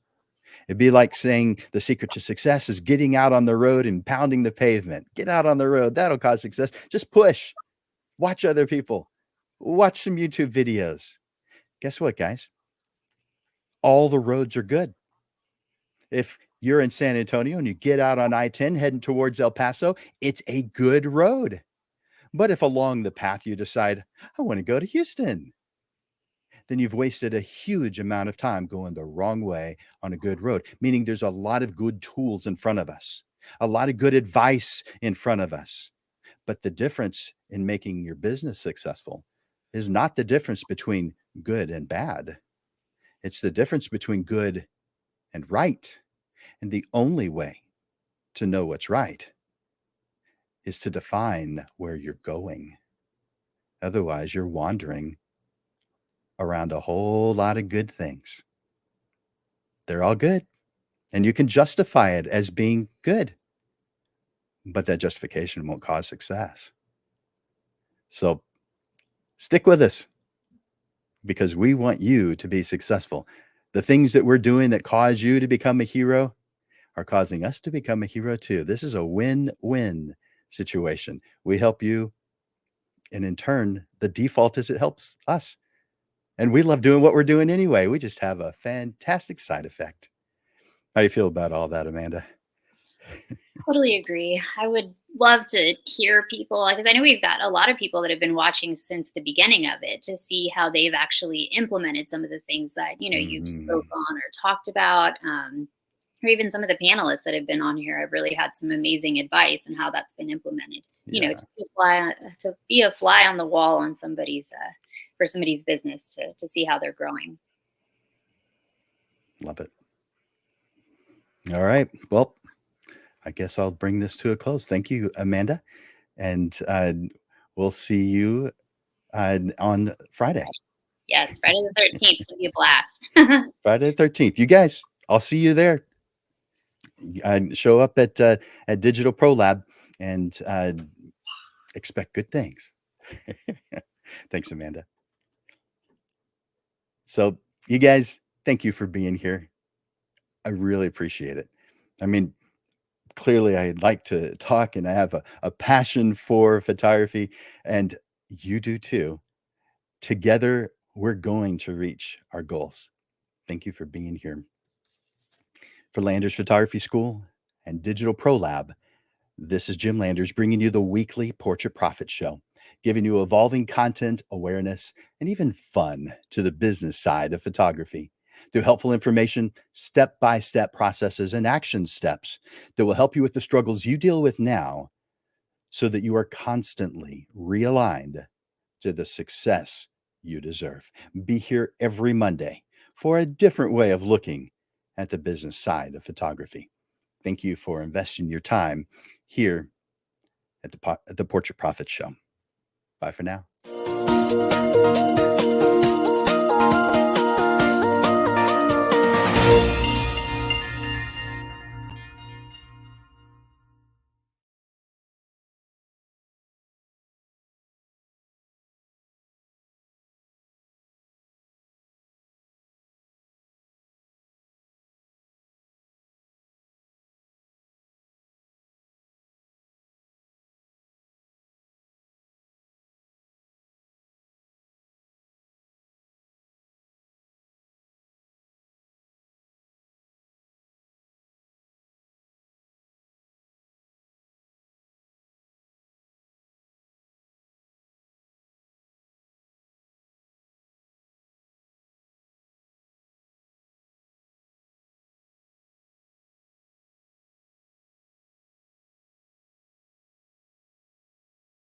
It'd be like saying the secret to success is getting out on the road and pounding the pavement. Get out on the road. That'll cause success. Just push. Watch other people. Watch some YouTube videos. Guess what, guys? All the roads are good. If you're in San Antonio and you get out on I-10 heading towards El Paso, it's a good road. But if along the path you decide, I want to go to Houston, then you've wasted a huge amount of time going the wrong way on a good road, meaning there's a lot of good tools in front of us, a lot of good advice in front of us. But the difference in making your business successful is not the difference between good and bad. It's the difference between good and right. And the only way to know what's right is to define where you're going. Otherwise, you're wandering around a whole lot of good things. They're all good, and you can justify it as being good, but that justification won't cause success. So stick with us because we want you to be successful. The things that we're doing that cause you to become a hero, are causing us to become a hero too. This is a win-win situation. We help you, and in turn, the default is it helps us. And we love doing what we're doing anyway. We just have a fantastic side effect. How do you feel about all that, Amanda? Totally agree. I would love to hear people, because I know we've got a lot of people that have been watching since the beginning of it, to see how they've actually implemented some of the things that, you've spoke on or talked about, or even some of the panelists that have been on here have really had some amazing advice on how that's been implemented. Yeah. To be a fly on the wall on somebody's for somebody's business to see how they're growing. Love it. All right. Well, I guess I'll bring this to a close. Thank you, Amanda. And we'll see you on Friday. Yes, Friday the 13th is going to be a blast. Friday the 13th. You guys, I'll see you there. Show up at Digital Pro Lab and expect good things. Thanks, Amanda. So, you guys, thank you for being here. I really appreciate it. I mean, clearly I like to talk and I have a passion for photography, and you do too. Together, we're going to reach our goals. Thank you for being here. For Landers Photography School and Digital Pro Lab, this is Jim Landers bringing you the weekly Portrait Profit Show, giving you evolving content, awareness, and even fun to the business side of photography through helpful information, step-by-step processes, and action steps that will help you with the struggles you deal with now so that you are constantly realigned to the success you deserve. Be here every Monday for a different way of looking at the business side of photography. Thank you for investing your time here at the Portrait Profit Show. Bye for now.